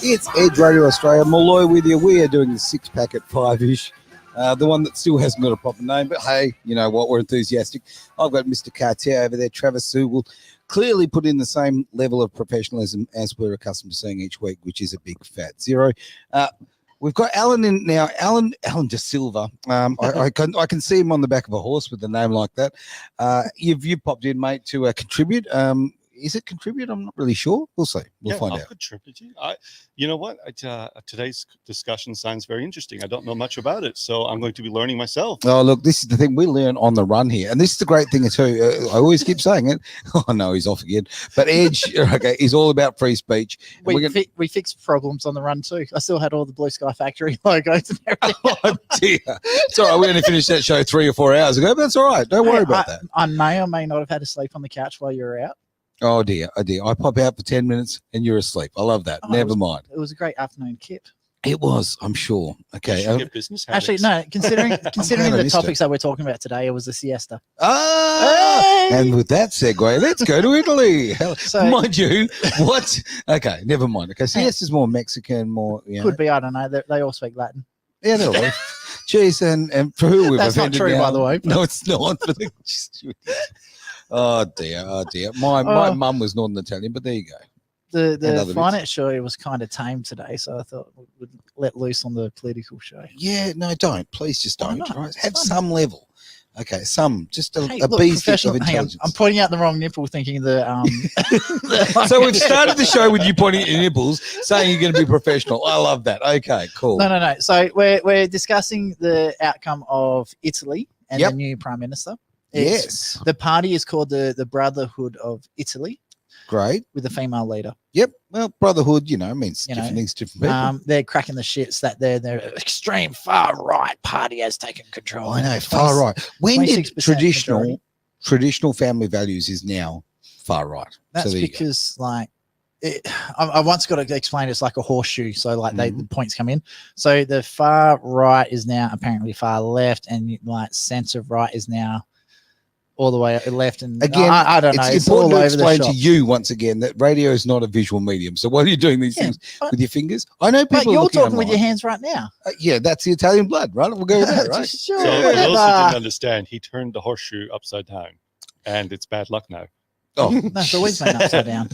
It's Edge Radio Australia. Malloy with you. We are doing the 6-pack at 5-ish. The one that still hasn't got a proper name, but hey, you know what? We're enthusiastic. I've got Mr. Cartier over there. Travis Sewell clearly put in the same level of professionalism as we're accustomed to seeing each week, which is a big fat zero. We've got Allan in now. Allan De'Silver. I can see him on the back of a horse with a name like that. You popped in, mate, to contribute. Is it contribute? I'm not really sure. We'll see. We'll find out. Contributing. You know what? Today's discussion sounds very interesting. I don't know much about it, so I'm going to be learning myself. Oh, look, this is the thing. We learn on the run here. And this is the great thing too. I always keep saying it. Oh, no, he's off again. But Edge, okay, is all about free speech. We fixed problems on the run too. I still had all the Blue Sky Factory logos and everything. Oh, dear. It's all right. We only finished that show 3 or 4 hours ago, but that's all right. Don't worry about that. I may or may not have had to sleep on the couch while you were out. Oh dear. I pop out for 10 minutes and you're asleep. I love that. Never mind. It was a great afternoon kip. It was, I'm sure. Okay. Actually, no, considering the topics that we're talking about today, it was a siesta. Hey! And with that segue, let's go to Italy. So, mind you, what? Okay, never mind. Okay, siesta's more Mexican, more, you know. Could be, I don't know. They all speak Latin. Yeah, they're all. Jeez, and for who we've That's not true, by the way. No, it's not. Oh dear. My mum was Northern Italian, but there you go. The finance show was kind of tame today, so I thought we'd let loose on the political show. Yeah, no, don't. Please just don't. Right? Have some level. Okay, just a look, bee's stick of intelligence. I'm pointing out the wrong nipple, thinking So we've started the show with you pointing at your nipples, saying you're going to be professional. I love that. Okay, cool. No. So we're discussing the outcome of Italy and the new Prime Minister. Yes. The party is called the Brotherhood of Italy. Great. With a female leader. Yep. Well, brotherhood, means different things to different people. They're cracking the shits that their extreme far right party has taken control. I know, far right. When did traditional family values is now far right? That's because I once got to explain it's like a horseshoe. So the points come in. So the far right is now apparently far left, and centre right is now all the way left. And again, I don't know. It's important to explain to you once again that radio is not a visual medium. So why are you doing these things with your fingers? I know people. But you're talking with your hands right now. Yeah, that's the Italian blood, right? We'll go with that, right? Sure. So for those who didn't understand, he turned the horseshoe upside down, and it's bad luck now. Oh, no, it's always been upside down.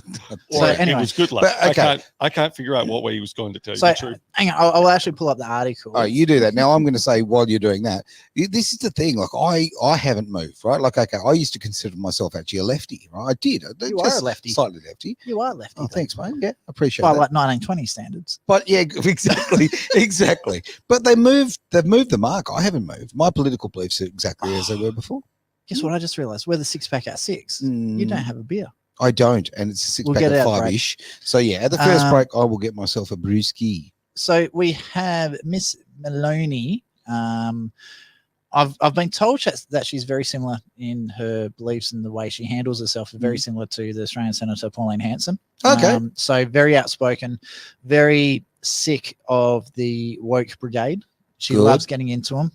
So anyway, it was good luck. But, okay. I can't figure out what way he was going to tell you the truth. Hang on, I'll actually pull up the article. Oh, you do that. Now I'm going to say while you're doing that, this is the thing. I haven't moved, right? I used to consider myself actually a lefty, right? I did. You are a lefty. Slightly lefty. You are a lefty. Oh, thanks, mate. Yeah, I appreciate that. By 1920 standards. But yeah, exactly, exactly. But they've moved the mark. I haven't moved. My political beliefs are exactly as they were before. Guess what? I just realized we're the 6-pack at 6. You don't have a beer. I don't, and it's a 6-pack at 5-ish. So yeah, at the first break, I will get myself a brewski. So we have Miss Maloney. I've been told that she's very similar in her beliefs and the way she handles herself. Very similar to the Australian Senator Pauline Hanson. Okay. So very outspoken, very sick of the woke brigade. She loves getting into them.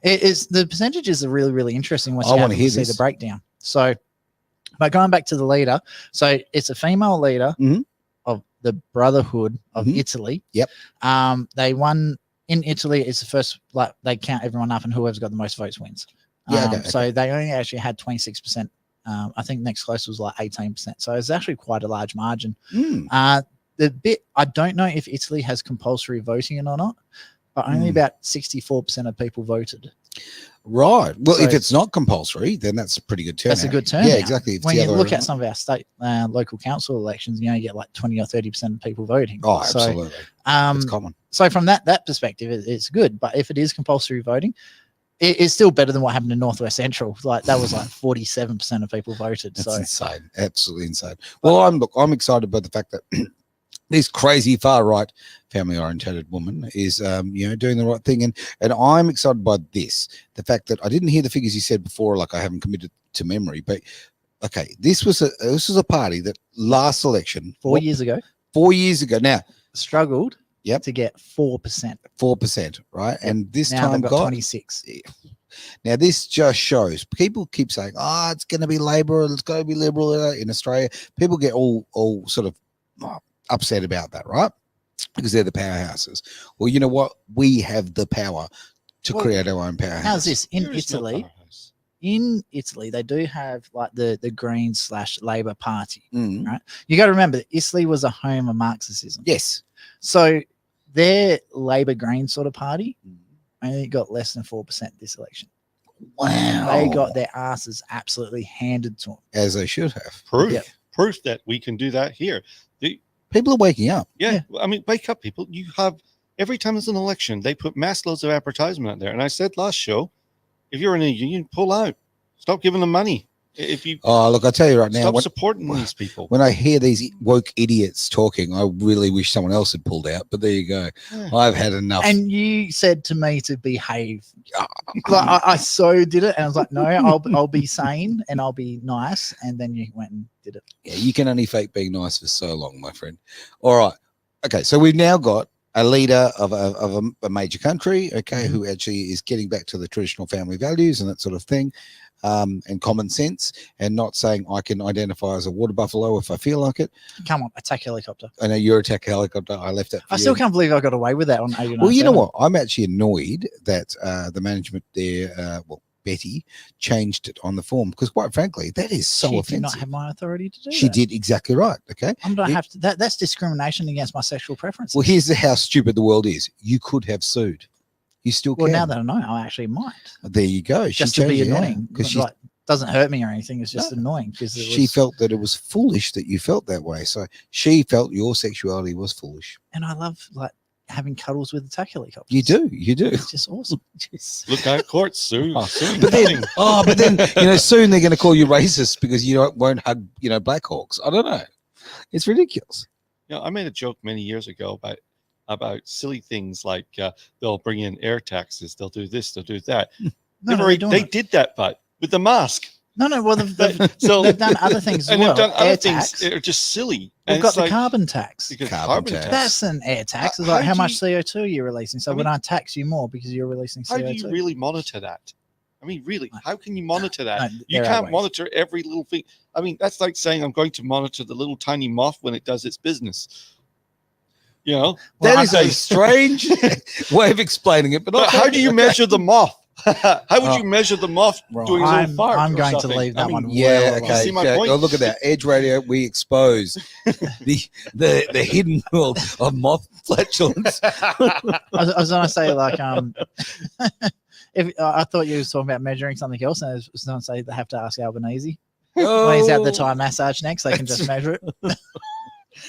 The percentages are really, really interesting once you want to see the breakdown. So. But going back to the leader, so it's a female leader of the Brotherhood of Italy. Yep. They won in Italy. It's the first, they count everyone up, and whoever's got the most votes wins. So they only actually had 26%. I think next closest was 18%. So it's actually quite a large margin. I don't know if Italy has compulsory voting or not, but only about 64% of people voted. Right. Well, if it's not compulsory, then that's a pretty good turnout. That's a good turnout. Yeah, exactly. When you look at some of our state local council elections, you get 20 or 30% of people voting. Oh, absolutely. It's common. So from that perspective, it's good. But if it is compulsory voting, it's still better than what happened in Northwest Central. That was 47% of people voted. That's insane. Absolutely insane. Well, I'm excited by the fact that this crazy far right family orientated woman is doing the right thing, and I'm excited by the fact that I didn't hear the figures you said before, I haven't committed to memory, but okay, this was a party that last election 4 years ago now struggled to get 4%, right? And this now time got 26. Now this just shows, people keep saying it's going to be Labor, it's going to be Liberal in Australia. People get all sort of upset about that, right? because they're the powerhouses. Well, you know what? We have the power to create our own powerhouse. How's this in There is no Italy? powerhouse. In Italy, they do have like the Greens / Labour Party, Mm. right? You got to remember that Italy was a home of Marxism. Yes. So their Labour Green sort of party only got less than 4% this election. Wow. They got their asses absolutely handed to them. As they should have. Proof. Yep. Proof that we can do that here. People are waking up. Yeah. I mean, wake up, people. You have every time there's an election, they put mass loads of advertisement out there. And I said last show, if you're in a union, pull out. Stop giving them money. If you Look, I tell you right now, stop supporting these people. when I hear these woke idiots talking, I really wish someone else had pulled out. But there you go. Yeah. I've had enough. And you said to me to behave. Like, I so did it, and I was like, no, I'll be sane and I'll be nice. And then you went and did it. Yeah, you can only fake being nice for so long, my friend. All right. Okay, so we've now got a leader of a major country, okay, who actually is getting back to the traditional family values and that sort of thing, and common sense, and not saying I can identify as a water buffalo if I feel like it. Come on, attack helicopter. I know you're attack helicopter. I left that for I you. still can't believe I got away with that on 89. Well, you know what? I'm actually annoyed that the management there, Betty, changed it on the form because, quite frankly, that is so She offensive. did not have my authority to do She that. did exactly right. Okay. I'm gonna have to. That's discrimination against my sexual preferences. Well, here's how stupid the world is. You could have sued. You still Well, can. now that I know, I actually might. There you go. Just to be annoying, because because like doesn't hurt me or anything. It's just annoying because she felt that it was foolish that you felt that way. So she felt your sexuality was foolish. And I love like having cuddles with attack helicopters. You do. It's just awesome. Just, Look out, court, Sue. Sue But then, nothing. soon they're going to call you racist because you won't hug, Black Hawks. I don't know. It's ridiculous. I made a joke many years ago about silly things like they'll bring in air taxes, they'll do this, they'll do that. They did that, but with the mask. No. Well, So they've done other things as and well. they've done other Air things tax. that are just silly. We've And got it's the like, carbon tax. because Carbon tax. That's an air tax. It's How like how do much you- CO2 you're releasing. So when I tax you more because you're releasing how CO2. do you really monitor that? I mean, really, how can you monitor that? No, You there are can't ways. monitor every little thing. I mean, that's like saying I'm going to monitor the little tiny moth when it does its business. Well, That I'm is a strange way of explaining it. But how do you measure the moth? How would Oh. you measure the moth Right. doing a little fart? I'm or going to something? leave that I mean, one. Yeah, well okay. alone. See my okay. point? Oh, look at that. Edge Radio, we expose the hidden world of moth flatulence. I was going to say like if I thought you was talking about measuring something else, and I was going to say they have to ask Albanese when he's at the Thai massage next. They can just measure it.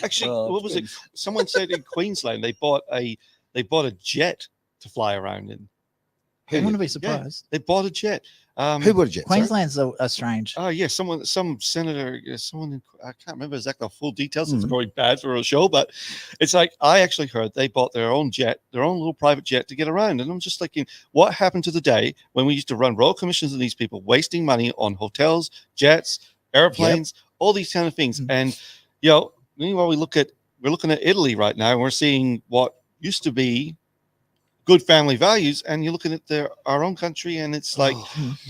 Actually, Oh, what was it? Someone said in Queensland they bought a jet to fly around in. I wouldn't be surprised. They bought a jet. Who would you? Queensland's a strange. Oh yeah, some senator, I can't remember exactly the full details. It's Mhm. going bad for a show, but it's like I actually heard they bought their own jet, their own little private jet to get around. And I'm just thinking, what happened to the day when we used to run royal commissions of these people wasting money on hotels, jets, airplanes, all these kind of things? Mhm. And meanwhile we're looking at Italy right now, and we're seeing what used to be good family values, and you're looking at our own country, and it's like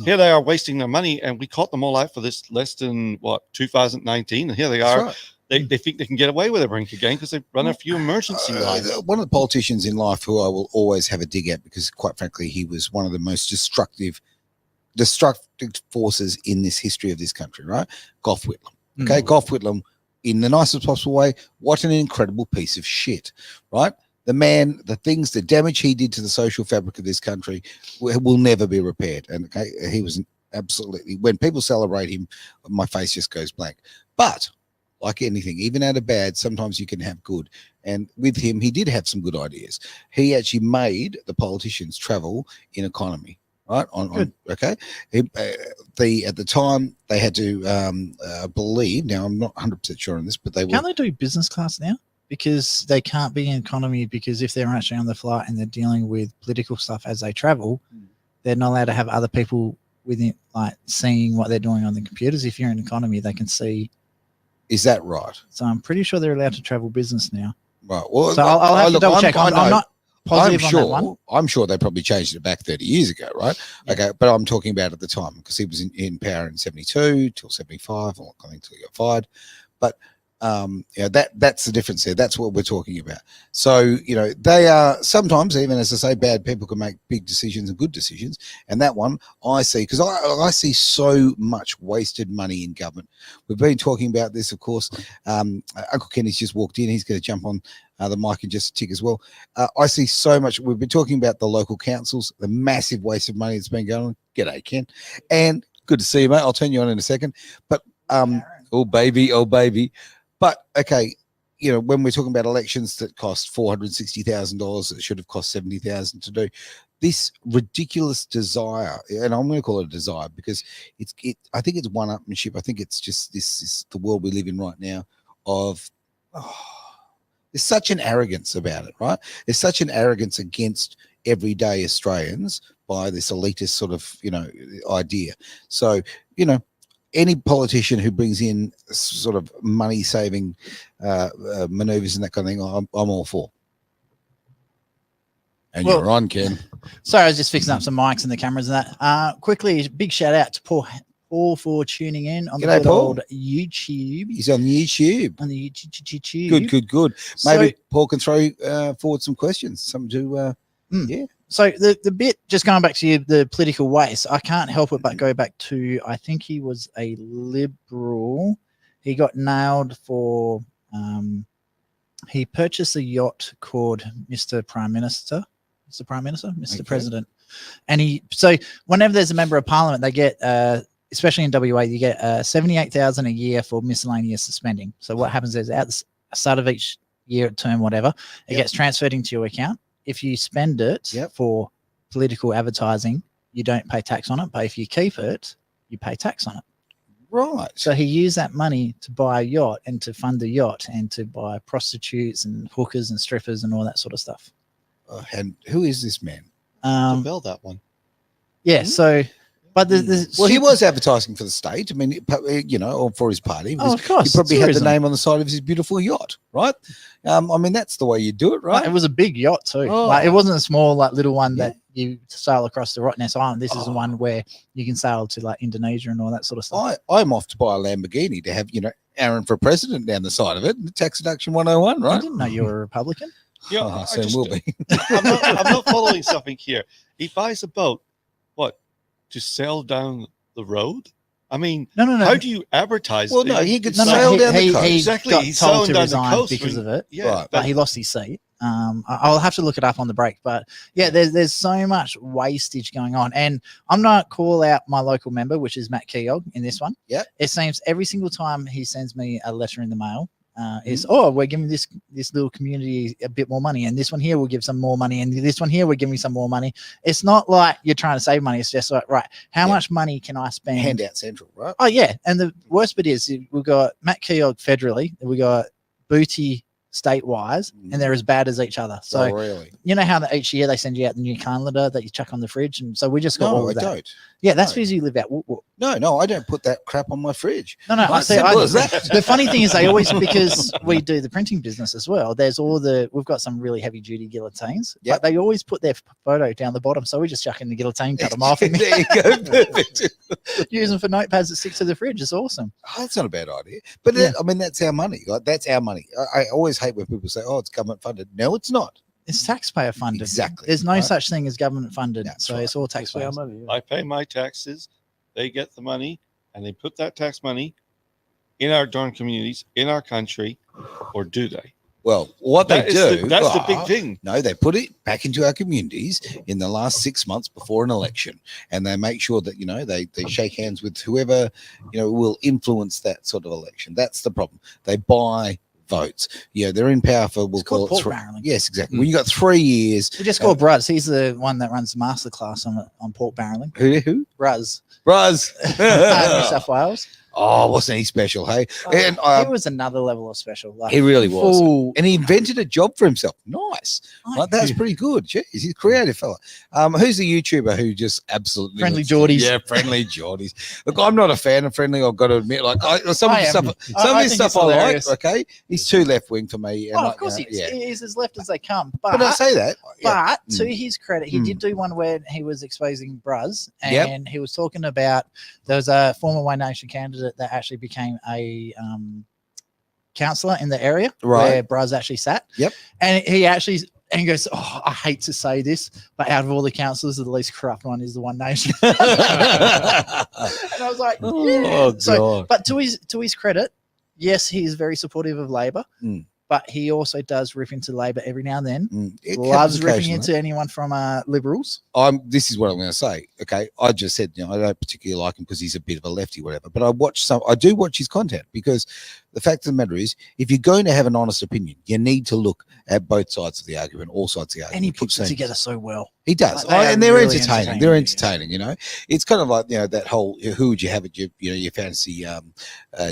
here they are wasting their money, and we caught them all out for this less than 2019, and here they are. Right. They think they can get away with a drink again because they've run a few emergency lines. One of the politicians in life who I will always have a dig at, because quite frankly, he was one of the most destructive forces in this history of this country, right? Gough Whitlam. Okay, Gough Whitlam, in the nicest possible way, what an incredible piece of shit, right? The man, the damage he did to the social fabric of this country will never be repaired. And okay, he was absolutely, when people celebrate him, my face just goes blank. But like anything, even out of bad, sometimes you can have good. And with him, he did have some good ideas. He actually made the politicians travel in economy. Right okay. At the time they had to believe. Now I'm not 100% sure on this, but Can't they do business class now? Because they can't be in economy, because if they're actually on the flight and they're dealing with political stuff as they travel, they're not allowed to have other people within, like, seeing what they're doing on the computers. If you're in economy, they can see. Is that right? So I'm pretty sure they're allowed to travel business now. Right. Well, So I'll have to double check. I'm not positive on that one. I'm sure they probably changed it back 30 years ago, right? Yeah. Okay, but I'm talking about at the time, because he was in power in 72 till 75, or I think till he got fired. But that's the difference there. That's what we're talking about. So, they are sometimes, even as I say, bad people can make big decisions and good decisions. And that one I see, because I see so much wasted money in government. We've been talking about this, of course. Uncle Kenny's just walked in. He's going to jump on the mic in just a tick as well. I see so much. We've been talking about the local councils, the massive waste of money that's been going on. G'day, Ken. And good to see you, mate. I'll turn you on in a second. But, oh, baby. But, okay, when we're talking about elections that cost $460,000, that should have cost $70,000 to do, this ridiculous desire, and I'm going to call it a desire because I think it's one-upmanship. I think it's just this is the world we live in right now of, there's such an arrogance about it, right? There's such an arrogance against everyday Australians by this elitist sort of, idea. So, any politician who brings in sort of money-saving maneuvers and that kind of thing, I'm all for. And you're on, Ken. Sorry, I was just fixing up some mics and the cameras and that. Quickly, big shout out to Paul for tuning in on the good old YouTube. He's on YouTube. On the YouTube. Good. Maybe Paul can throw forward some questions, something to, yeah. So the bit, just going back to the political waste, I can't help it but go back to, I think he was a Liberal. He got nailed for, he purchased a yacht called Mr. President. And so whenever there's a member of parliament, they get, especially in WA, you get $78,000 a year for miscellaneous spending. So what happens is at the start of each year, term, whatever, it gets transferred into your account. If you spend it for political advertising, you don't pay tax on it. But if you keep it, you pay tax on it. Right. So he used that money to buy a yacht and to fund the yacht and to buy prostitutes and hookers and strippers and all that sort of stuff. And who is this man? Bell, that one. Yeah. So, but he was advertising for the state. I mean, or for his party. Of course. He probably had the name on the side of his beautiful yacht, right? I mean, that's the way you do it, right? It was a big yacht too. It wasn't a small, little one that you sail across the Rottnest Island. This is the one where you can sail to Indonesia and all that sort of stuff. I'm off to buy a Lamborghini to have, Aaron for president down the side of it. Tax deduction 101, right? I didn't know you were a Republican. Yeah, will be. I'm not following something here. He buys a boat, to sail down the road? I mean, no. How do you advertise? Well, no, he could sail down the coast. Exactly, he's told to resign because of it. Yeah, right. But he lost his seat. I'll have to look it up on the break. But yeah, there's so much wastage going on, and I'm not call out my local member, which is Matt Keogh, in this one. Yeah, it seems every single time he sends me a letter in the mail. We're giving this little community a bit more money, and this one here will give some more money, and this one here we're giving some more money. It's not like you're trying to save money. It's just like, right, how much money can I spend? Handout central, right? Oh yeah, and the worst bit is we've got Matt Keogh federally, we got Booty state-wise, and they're as bad as each other. So really, you know how each year they send you out the new calendar that you chuck on the fridge, and so we just got all of that. Don't. Yeah, that's because you live out. No, I don't put that crap on my fridge. No, the funny thing is they always, because we do the printing business as well, we've got some really heavy duty guillotines, but they always put their photo down the bottom, so we just chuck in the guillotine, cut them off. There you go, perfect. Use them for notepads that stick to the fridge. It's awesome. Oh, that's not a bad idea. But I mean, that's our money. That's our money. I always hate when people say, "Oh, it's government funded." No, it's not. It's taxpayer funded. Exactly. There's no such thing as government funded. That's right. It's all taxpayer money. I pay my taxes. They get the money, and they put that tax money in our darn communities, in our country, or do they? Well, what they do, that's the big thing. No, they put it back into our communities in the last 6 months before an election, and they make sure that, they shake hands with whoever, will influence that sort of election. That's the problem. They buy votes. Yeah, they're in power for, we'll call it pork barreling. Yes, exactly. Well, you got 3 years. We just call Bruz. He's the one that runs the masterclass on pork barreling. Who? Bruz. New South Wales. Oh, wasn't he special, hey? And he was another level of special. He really was. And he invented a job for himself. Nice. That's pretty good. Jeez, he's a creative fella. Who's the YouTuber who just absolutely... Friendly Geordies. Yeah, Friendly Geordies. Look, I'm not a fan of Friendly, I've got to admit. Some of his stuff I like, okay? He's too left-wing for me. And of course he's as left as they come. But I say that. But to his credit, he did do one where he was exposing Bruz, and he was talking about, there was a former One Nation candidate that actually became a councillor in the area Right. where Braz actually sat. Yep. And he goes, oh, I hate to say this, but out of all the councillors, the least corrupt one is the One Nation. And I was like, yeah. Oh, So, God. but to his credit, yes, he is very supportive of Labor, but he also does rip into Labor every now and then. It Loves happens ripping occasionally. into anyone from Liberals. This is what I'm going to say. Okay, I just said, I don't particularly like him because he's a bit of a lefty, whatever. But I do watch his content, because the fact of the matter is, if you're going to have an honest opinion, you need to look at both sides of the argument, all sides of the argument. And he puts it together so well. He does, Like, and they're really entertaining. They're entertaining. It's kind of like that whole who would you have at your fantasy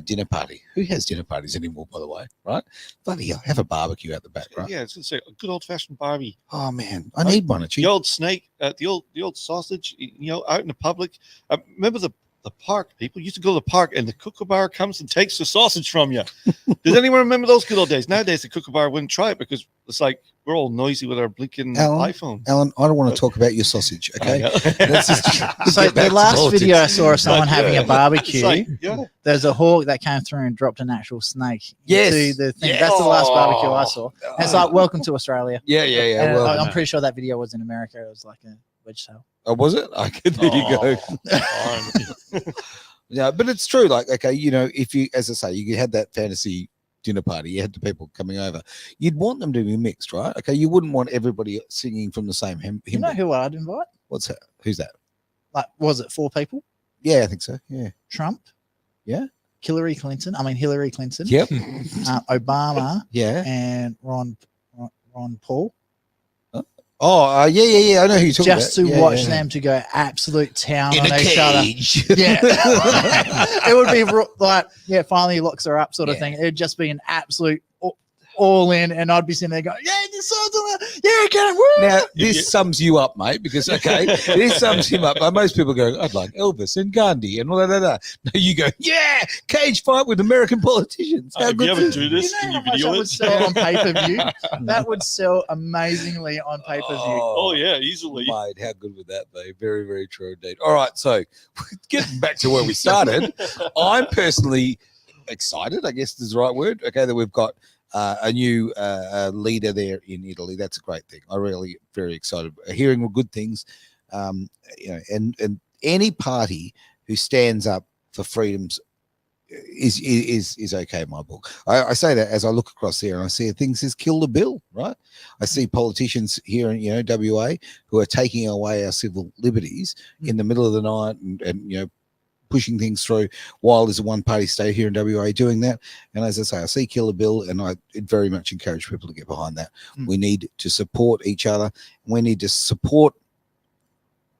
dinner party? Who has dinner parties anymore, by the way? Right? Bloody hell, have a barbecue out the back, right? Yeah, I was going to say a good old fashioned barbie. Oh man, I need one. The old snake, the old sausage, out in the public. Remember the park, people used to go to the park and the kookaburra comes and takes the sausage from you. Does anyone remember those good old days? Nowadays, the kookaburra wouldn't try it because it's like we're all noisy with our blinking iPhone. Alan, I don't want to talk about your sausage, okay? Let's just so the last video I saw of someone having a barbecue, there's a hawk that came through and dropped an actual snake into the thing. That's the last barbecue I saw. And it's like, welcome to Australia. Yeah. And I'm pretty sure that video was in America. It was like a wedge tail. Oh, was it? Okay, there you go. Yeah, but it's true. Like, okay, if you, as I say, you had that fantasy dinner party, you had the people coming over, you'd want them to be mixed, right? Okay, you wouldn't want everybody singing from the same hymn. You know who I'd invite? What's that? Who's that? Like, was it 4 people? Yeah, I think so. Yeah. Trump. Yeah. Hillary Clinton. Yep. Obama. Yeah. And Ron Paul. Oh, yeah. I know who you're talking about. Just to watch them to go absolute town in on a each cage. other. Yeah. It would be like, finally he locks her up sort of thing. It would just be an absolute all in, and I'd be sitting there going, this song's get it. Woo! Now, this sums you up, mate, because, this sums him up. Most people go, I'd like Elvis and Gandhi and all that. No, you go, cage fight with American politicians. If you ever do this, You know can you how much video that it? would sell on pay-per-view? That would sell amazingly on pay-per-view. Oh, yeah, easily. Mate, how good would that be? Very, very true indeed. All right, so getting back to where we started, I'm personally excited, I guess is the right word, that we've got a new leader there in Italy. That's a great thing. I really very excited. Hearing good things, and any party who stands up for freedoms is okay in my book. I say that as I look across there and I see things as kill the bill, right? I see politicians here in WA who are taking away our civil liberties in the middle of the night and pushing things through while there's a one-party state here in WA doing that. And as I say, I see kill the bill, and I very much encourage people to get behind that. We need to support each other. We need to support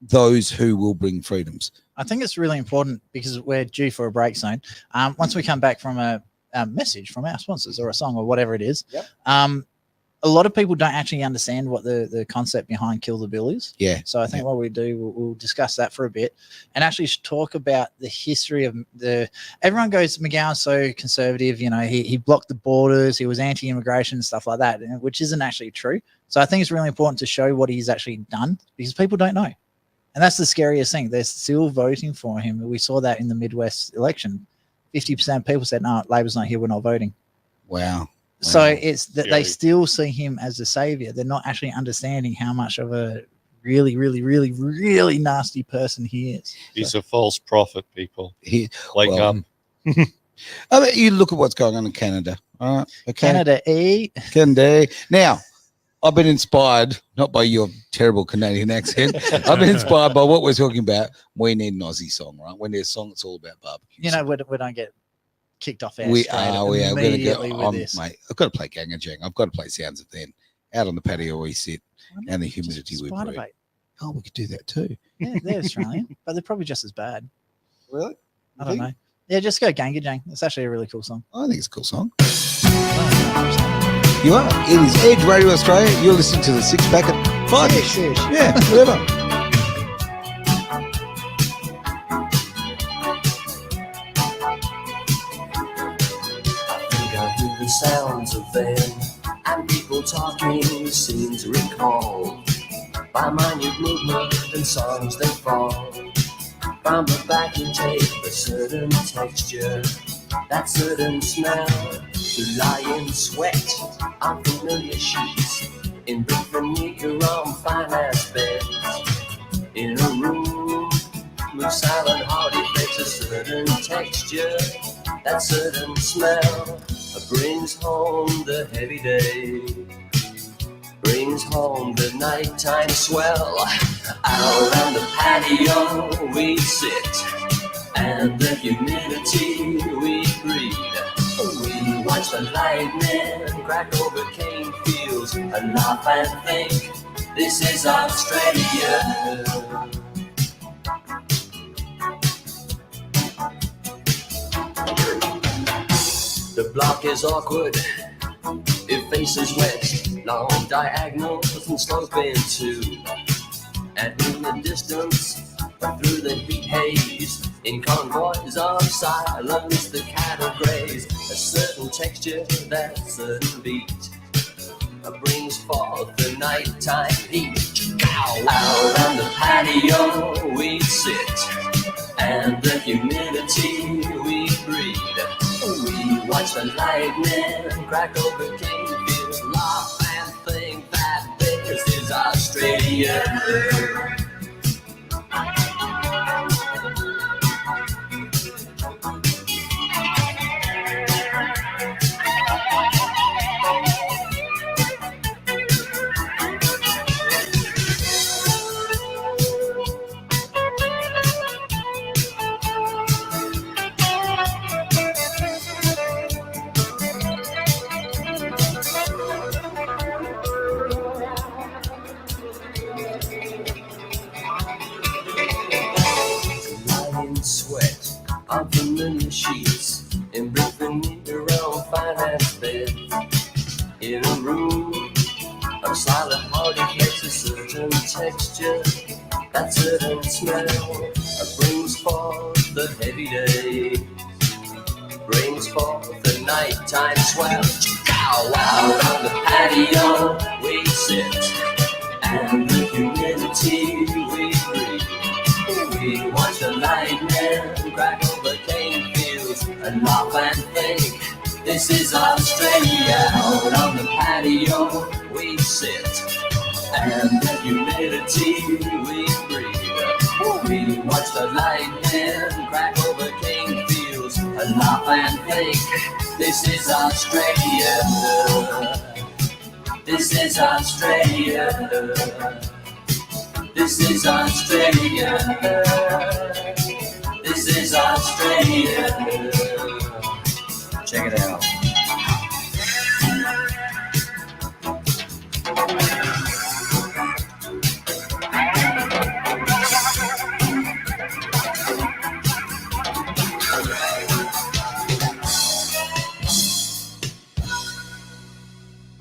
those who will bring freedoms. I think it's really important because we're due for a break soon. Once we come back from a message from our sponsors or a song or whatever it is, a lot of people don't actually understand what the concept behind Kill the Bill is. Yeah. So I think what we do, we'll discuss that for a bit and actually talk about the history of everyone goes, McGowan's so conservative, he blocked the borders, he was anti-immigration and stuff like that, which isn't actually true. So I think it's really important to show what he's actually done because people don't know. And that's the scariest thing. They're still voting for him. We saw that in the Midwest election. 50% of people said, no, Labor's not here, we're not voting. Wow. So it's that they still see him as a savior. They're not actually understanding how much of a really, really, really, really nasty person he is. He's a false prophet, people. Wake up. I mean, you look at what's going on in Canada. All right. Okay. Canada. Now, I've been inspired, not by your terrible Canadian accent. I've been inspired by what we're talking about. We need an Aussie song, right? We need a song that's all about barbecue. We don't get kicked off air. We are. We're going to go with this. Mate, I've got to play Gang of Jang. I've got to play Sounds of Then. Out on the patio we sit and the humidity we breathe. Oh, we could do that too. Yeah, they're Australian, but they're probably just as bad. Really? I don't know. Yeah, just go Gang of Jang. It's actually a really cool song. I think it's a cool song. You are. It is Edge Radio Australia. You're listening to the 6-Pack at 5-ish. Yeah, whatever. The sounds of them and people talking seem to recall by minute movement and songs they fall from the backing tape, a certain texture, that certain smell. to lie in sweat on familiar sheets, in brick veneer on finance beds, in a room with silent hardy face, a certain texture, that certain smell brings home the heavy day, brings home the nighttime swell. Out on the patio we sit, and the humidity we breathe. We watch the lightning crack over cane fields and laugh and think, this is Australia. The block is awkward, it faces west, long diagonals and sloping too. And in the distance, through the heat haze, in convoys of silence, the cattle graze. A certain texture, that certain beat brings forth the nighttime heat. Out on the patio we sit, and the humidity we breathe. We watch the lightning crack over cane fields, laugh and think that this is Australia. Sweat on familiar sheets, in brick veneer on finance beds, in a room of silent hardy face, a certain texture, that certain smell brings forth the heavy day, brings forth the nighttime swell. Out on the patio we sit, and the humidity we breathe. We watch the lightning crack over cane fields and laugh and think, this is Australia. Out on the patio we sit, and the humidity we breathe. We watch the lightning crack over cane fields and laugh and think, this is Australia. This is Australia. This is Australia. This is Australia. Check it out.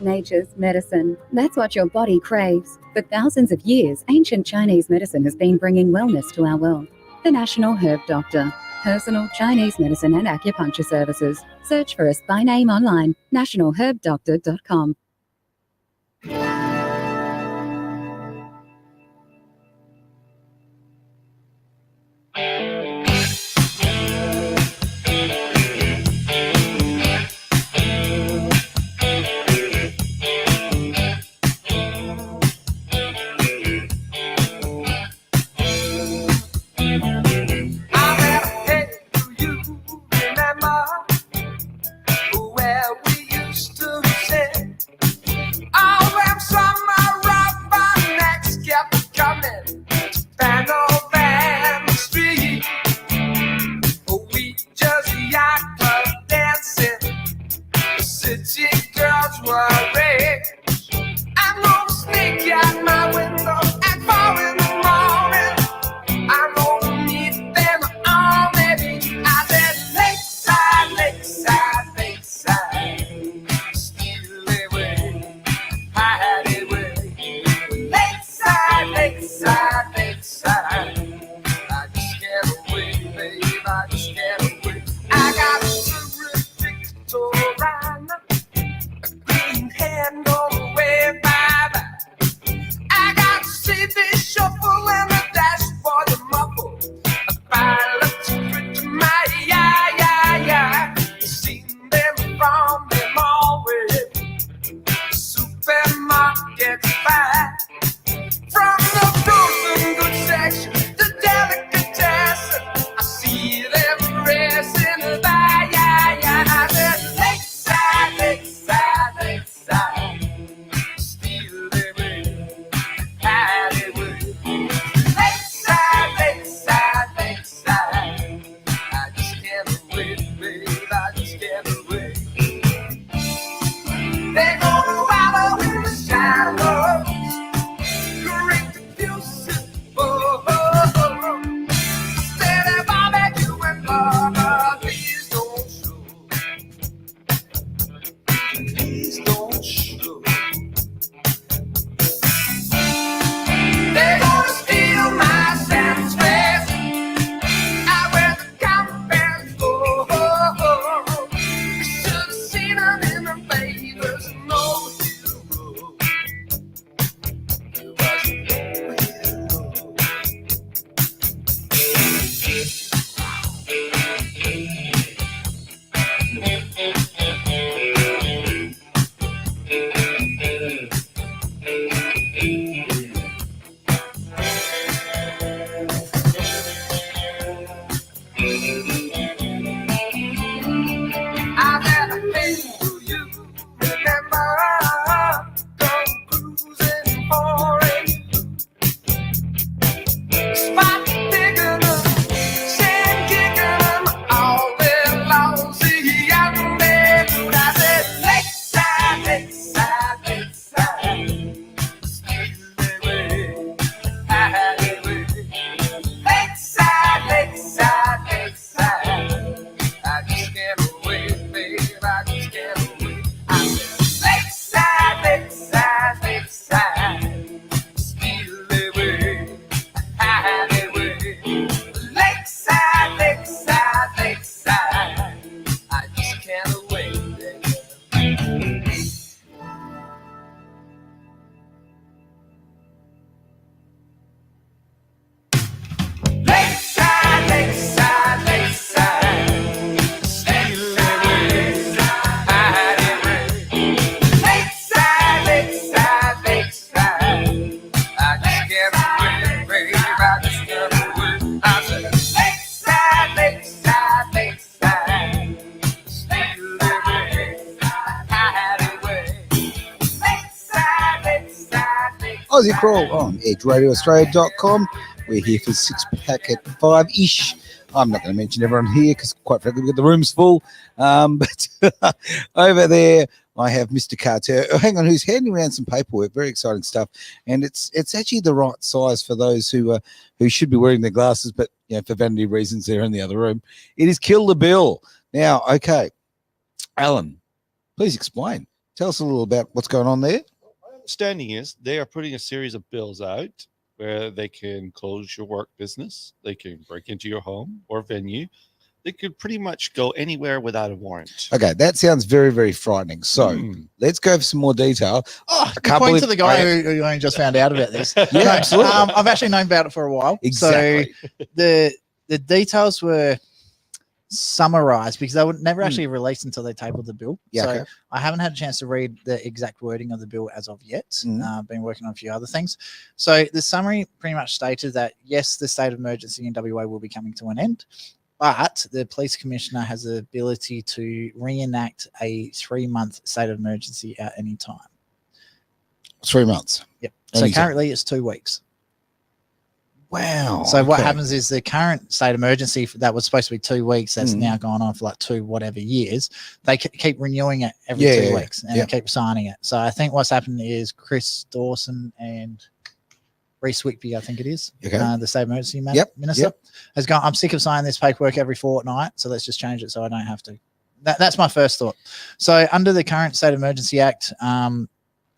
Nature's medicine. That's what your body craves. For thousands of years, ancient Chinese medicine has been bringing wellness to our world. The National Herb Doctor. Personal Chinese medicine and acupuncture services. Search for us by name online, nationalherbdoctor.com. I'm gets by. From the frozen good section to delicatessen, I see them racing by. I said, Lakeside, Lakeside, Lakeside, steal away, hide away. Lakeside, Lakeside, Lakeside, I just can't wait, babe, I just can't wait. They're gonna wallow in the shallows, great diffusion, steady barbecue and mama, please don't show, please don't show. They're gonna steal my Sam's face, I wear the campers, you should have seen them in the favors, no hero. It was no hero. I never been to you, remember, going cruising for it. Spot digging them, sand kicking them, all their lousy and they good. I said, Lakeside, Lakeside, Lakeside, steal away, hide away. Lakeside, Lakeside, Lakeside, I just can't wait, babe, I just can't wait. I said, Lakeside, Lakeside, Lakeside, steal away, hide away. Lakeside, Lakeside, Lakeside, I just can't wait, baby. Lakeside, Lakeside, Lakeside, steal away, hide away. Lakeside, Lakeside, Lakeside, I just can't wait, babe, I just can't wait. I said, Lakeside, Lakeside, Lakeside, steal away, hide away. Lakeside, Lakeside, Lakeside. Aussie Crawl on edgeradioaustralia.com. We're here for 6-pack at 5-ish. I'm not going to mention everyone here because, quite frankly, we've got the rooms full. But over there, I have Mr. Carter. Oh, hang on, who's handing around some paperwork. Very exciting stuff. And it's actually the right size for those who should be wearing their glasses, but for vanity reasons, they're in the other room. It is Kill the Bill. Now, okay, Alan, please explain. Tell us a little about what's going on there. My understanding is they are putting a series of bills out where they can close your work business, they can break into your home or venue, they could pretty much go anywhere without a warrant. Okay, that sounds very, very frightening. So let's go for some more detail. Oh, good point to the guy who only just found out about this. Yeah, absolutely. I've actually known about it for a while. Exactly. So the details were summarized because they were never actually released until they tabled the bill. Yeah, so okay. I haven't had a chance to read the exact wording of the bill as of yet. Been working on a few other things. So the summary pretty much stated that yes, the state of emergency in WA will be coming to an end, but the police commissioner has the ability to reenact a 3-month state of emergency at any time. 3 months. Yep. Anytime. So currently it's 2 weeks. Wow. So what okay. happens is the current state of emergency that was supposed to be 2 weeks, that's now gone on for like 2 whatever years. They keep renewing it every 2 weeks and they keep signing it. So I think what's happened is Chris Dawson and Reece Whitby, I think it is, the state emergency minister, has gone, I'm sick of signing this paperwork every fortnight, so let's just change it so I don't have to. That's my first thought. So under the current State Emergency Act,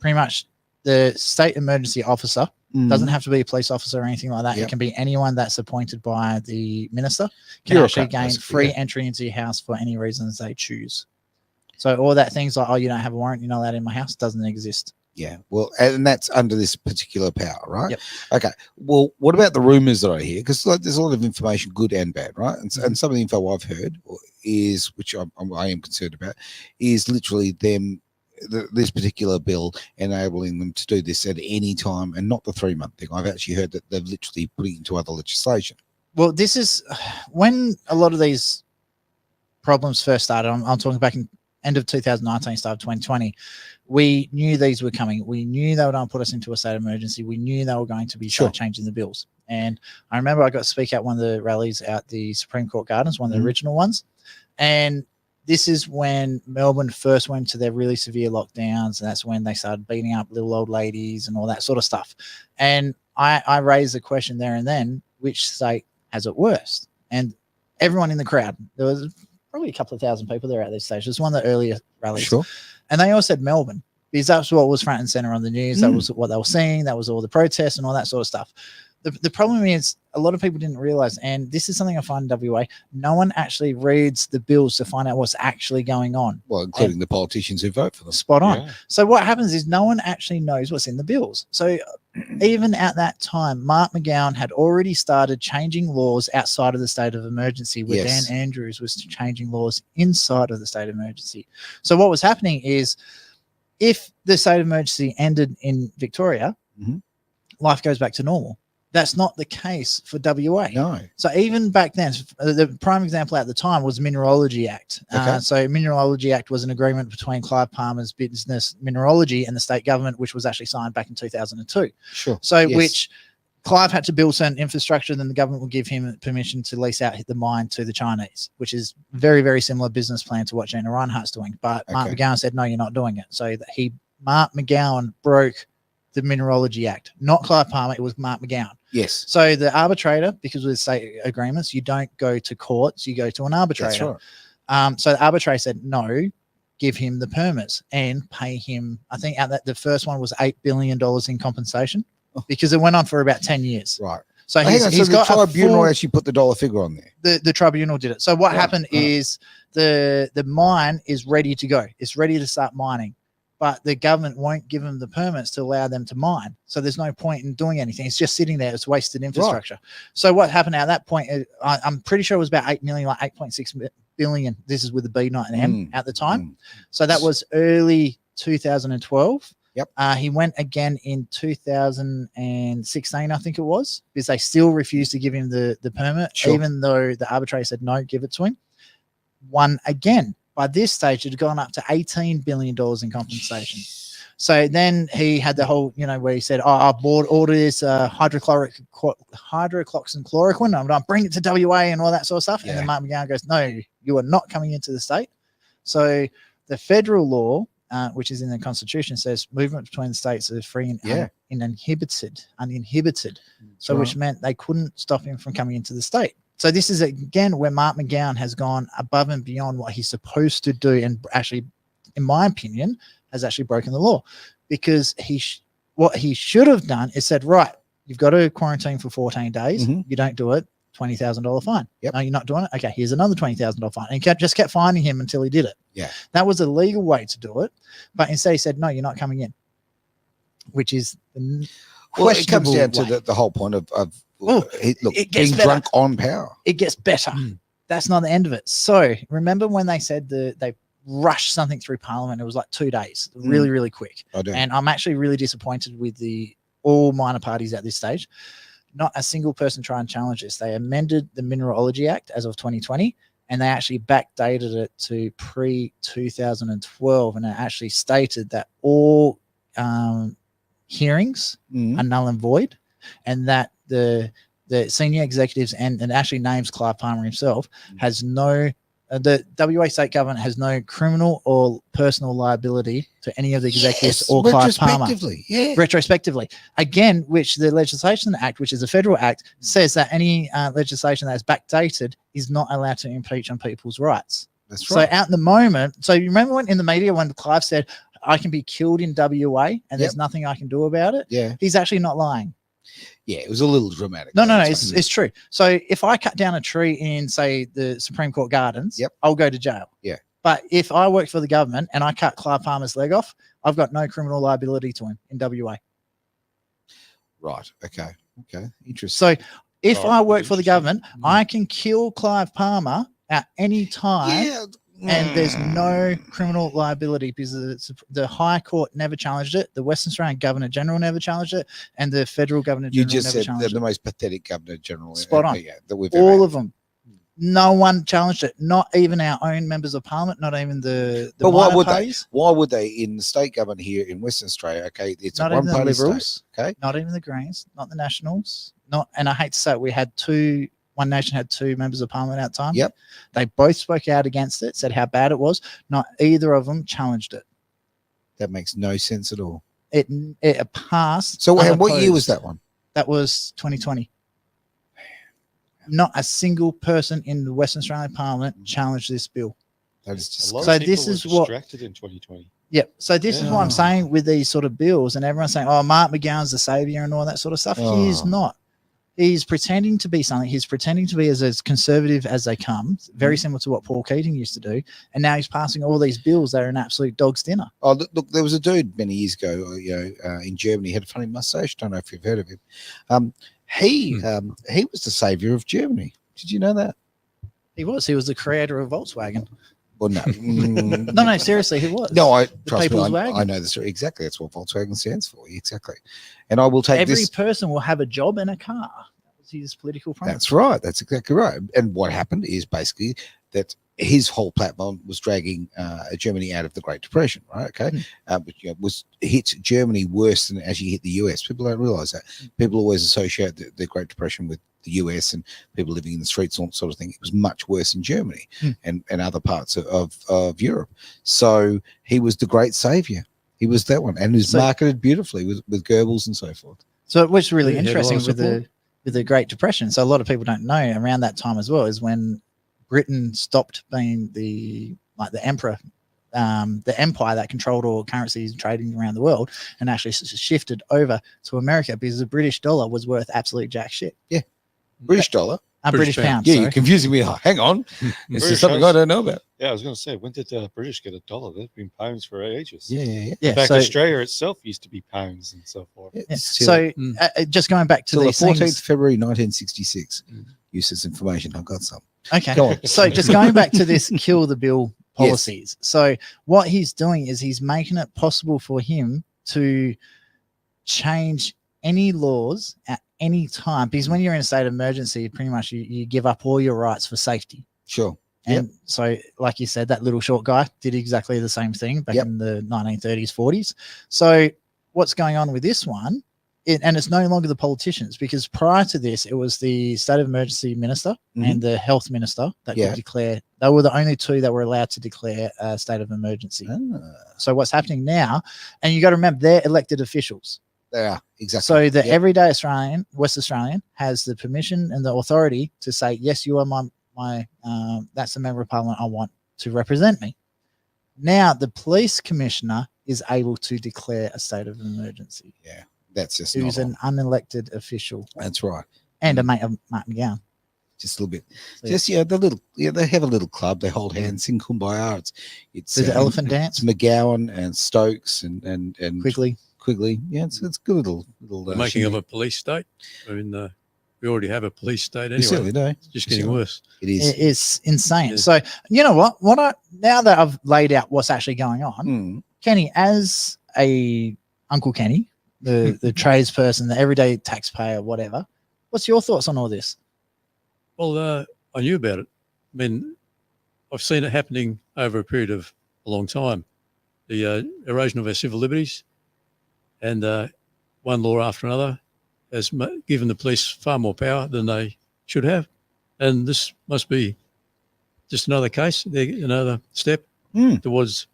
pretty much the state emergency officer doesn't have to be a police officer or anything like that. It can be anyone that's appointed by the minister can actually gain free entry into your house for any reasons they choose. So all that things like, oh, you don't have a warrant, you're not allowed in my house, doesn't exist. Yeah, well, and that's under this particular power, right? Yep. Okay. Well, what about the rumors that I hear? Because there's a lot of information, good and bad, right? And some of the info I've heard is, which I am concerned about, is literally them this particular bill enabling them to do this at any time and not the 3-month thing. I've actually heard that they've literally put it into other legislation. Well, this is when a lot of these problems first started. I'm talking back in end of 2019, start of 2020. We knew these were coming. We knew they were going to put us into a state of emergency. We knew they were going to be start changing the bills. And I remember I got to speak at one of the rallies at the Supreme Court Gardens, one of the original ones. And this is when Melbourne first went to their really severe lockdowns, and that's when they started beating up little old ladies and all that sort of stuff. And I raised the question there and then, which state has it worst? And everyone in the crowd, there was probably a couple of thousand people there at this stage. It was one of the earlier rallies. Sure. And they all said Melbourne, because that's what was front and center on the news. That was what they were seeing. That was all the protests and all that sort of stuff. The problem is a lot of people didn't realize, and this is something I find in WA, no one actually reads the bills to find out what's actually going on. Well, including the politicians who vote for them. Spot on. Yeah. So what happens is no one actually knows what's in the bills. So even at that time, Mark McGowan had already started changing laws outside of the state of emergency, where Dan Andrews was changing laws inside of the state of emergency. So what was happening is, if the state of emergency ended in Victoria, life goes back to normal. That's not the case for WA. No. So even back then, the prime example at the time was Mineralogy Act. Okay. So Mineralogy Act was an agreement between Clive Palmer's business Mineralogy and the state government, which was actually signed back in 2002. Sure. So which Clive had to build certain infrastructure, then the government would give him permission to lease out the mine to the Chinese, which is very, very similar business plan to what Gina Rinehart's doing. But Mark McGowan said, no, you're not doing it. So Mark McGowan broke the Mineralogy Act, not Clive Palmer. It was Mark McGowan. Yes. So the arbitrator, because with state agreements, you don't go to courts, you go to an arbitrator. That's right. So the arbitrator said, no, give him the permits and pay him. I think the first one was $8 billion in compensation, because it went on for about 10 years. Right. So he's the got tribunal actually put the dollar figure on there. The tribunal did it. So what happened is the mine is ready to go. It's ready to start mining, but the government won't give them the permits to allow them to mine. So there's no point in doing anything. It's just sitting there. It's wasted infrastructure. Right. So what happened at that point, I'm pretty sure it was about 8 million, like 8.6 billion. This is with the B, not an M at the time. So that was early 2012. Yep. He went again in 2016, I think it was, because they still refused to give him the permit, even though the arbitrator said no, give it to him. Won again. By this stage, it had gone up to $18 billion in compensation. So then he had the whole, where he said, our board ordered this hydrochloroquine, I'm going to bring it to WA and all that sort of stuff. Yeah. And then Mark McGowan goes, no, you are not coming into the state. So the federal law, which is in the Constitution, says movement between the states is free and uninhibited. So which meant they couldn't stop him from coming into the state. So this is, again, where Mark McGowan has gone above and beyond what he's supposed to do, and actually, in my opinion, has actually broken the law, because what he should have done is said, right, you've got to quarantine for 14 days. You don't do it, $20,000 fine. Yep. No, you're not doing it? Okay, here's another $20,000 fine. And he just kept fining him until he did it. Yeah. That was a legal way to do it. But instead he said, no, you're not coming in, which is it comes down to the whole point of being drunk on power. It gets better. That's not the end of it. So remember when they said they rushed something through Parliament? It was like 2 days, really, really quick. I do. And I'm actually really disappointed with all minor parties at this stage. Not a single person tried and challenge this. They amended the Mineralogy Act as of 2020, and they actually backdated it to pre-2012, and it actually stated that all hearings are null and void, and that the senior executives and actually names Clive Palmer himself has no the WA state government has no criminal or personal liability to any of the executives or Clive Palmer. Retrospectively. Again, which the Legislation Act, which is a federal act, says that any legislation that is backdated is not allowed to impeach on people's rights. That's right. So at the moment, so you remember when in the media when Clive said, I can be killed in WA and there's nothing I can do about it? Yeah. He's actually not lying. Yeah, it was a little dramatic. No, it's true. So if I cut down a tree in, say, the Supreme Court Gardens, I'll go to jail. Yeah. But if I work for the government and I cut Clive Palmer's leg off, I've got no criminal liability to him in WA. Right. Okay. Interesting. So if I work for the government, I can kill Clive Palmer at any time And there's no criminal liability because the High Court never challenged it, the Western Australian Governor General never challenged it, and the Federal Governor You General just never said challenged the it. most pathetic Governor General Spot on. that we've ever All had. of them. No one challenged it. Not even our own members of parliament. Not even the But why minor would parties. they? Why would they in the state government here in Western Australia? Okay, it's Not a even the one-party Liberals. state. Okay, Not even the Greens. Not the Nationals. Not. And I hate to say it, we had One Nation had 2 members of parliament at that time. Yep. They both spoke out against it, said how bad it was. Not either of them challenged it. that makes no sense at all. It passed. So, what year was unopposed. that one? That was 2020. Not a single person in the Western Australian Parliament challenged this bill. That is just A lot So of people this were is what- distracted in 2020. Yep. So this is what I'm saying with these sort of bills, and everyone's saying, "Oh, Mark McGowan's the savior" and all that sort of stuff. He's not. He's pretending to be something. He's pretending to be as conservative as they come, very similar to what Paul Keating used to do. And now he's passing all these bills that are an absolute dog's dinner. Oh, look, there was a dude many years ago, in Germany. He had a funny mustache. Don't know if you've heard of him. He was the savior of Germany. Did you know that? He was the creator of Volkswagen. Well, no. No, seriously, he was. No, trust me, people's wagon. I know the story. Exactly. That's what Volkswagen stands for. Exactly. And I will take Every this. person will have a job and a car. That was his political promise. That's right. That's exactly right. And what happened is basically that his whole platform was dragging Germany out of the Great Depression, right? Okay. Which was hit Germany worse than actually hit the US. People don't realize that. People always associate the Great Depression with the US and people living in the streets, all sort of thing. It was much worse in Germany and other parts of Europe. So he was the great savior. He was that one, and he was marketed beautifully with Goebbels and so forth. So it was really Yeah, he had a lot interesting of with the Great Depression. So a lot of people don't know around that time as well is when Britain stopped being the emperor, the empire that controlled all currencies and trading around the world, and actually shifted over to America because the British dollar was worth absolute jack shit. Yeah, British dollar. British British pound. Yeah, sorry. you're confusing me. Hang on, this British is something I pounds. don't know about. Yeah, I was going to say, when did the British get a dollar? They've been pounds for ages. Yeah. In Yeah. fact, So, Australia itself used to be pounds and so forth. yeah. Till- So just going back to till the these 14th things. February 1966. Use this information. I've got some. Okay. Go on. So just going back to this kill the bill policies. So what he's doing is he's making it possible for him to change any laws at any time, because when you're in a state of emergency, pretty much you give up all your rights for safety. Sure. And so, like you said, that little short guy did exactly the same thing back in the 1930s, 40s. So what's going on with this one? And it's no longer the politicians, because prior to this, it was the state of emergency minister and the health minister that could declare. They were the only two that were allowed to declare a state of emergency. So what's happening now, and you got to remember, they're elected officials. They are, exactly. So the everyday Australian, West Australian, has the permission and the authority to say, yes, you are my that's the member of parliament I want to represent me. Now the police commissioner is able to declare a state of emergency. Yeah, that's just who's not an unelected official. That's right. And a mate of Mark McGowan. Just a little bit. So, Just they have a little club. They hold hands, sing Kumbaya. It's There's an elephant dance. It's McGowan and Stokes and Quigley. Yeah, it's a good little Making of a police state. I mean, we already have a police state We certainly anyway. do. It's just getting worse. It is. It is insane. Yeah. So you know what? Now that I've laid out what's actually going on, Kenny, as a Uncle Kenny, the tradesperson, the everyday taxpayer, whatever, what's your thoughts on all this? Well, I knew about it. I mean, I've seen it happening over a period of a long time. The erosion of our civil liberties, and one law after another has given the police far more power than they should have. And this must be just another case, another step towards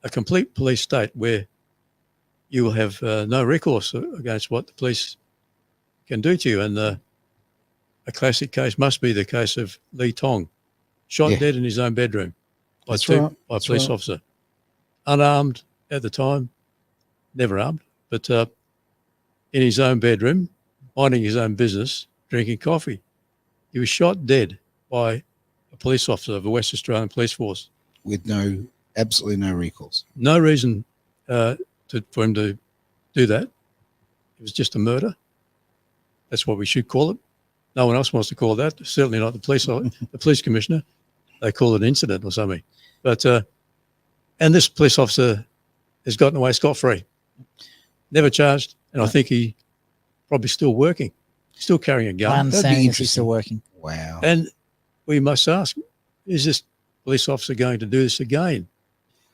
a complete police state where you will have no recourse against what the police can do to you. And a classic case must be the case of Lee Tong, shot dead in his own bedroom by a police officer. Unarmed at the time, never armed, but in his own bedroom, minding his own business, drinking coffee. He was shot dead by a police officer of the West Australian Police Force. With absolutely no recourse. No reason for him to do that. It was just a murder. That's what we should call it. No one else wants to call it that. Certainly not the police commissioner. They call it an incident or something. But and this police officer has gotten away scot-free, never charged, and I think he probably still working, still carrying a My gun. understanding is he's still working. Wow. And we must ask, is this police officer going to do this again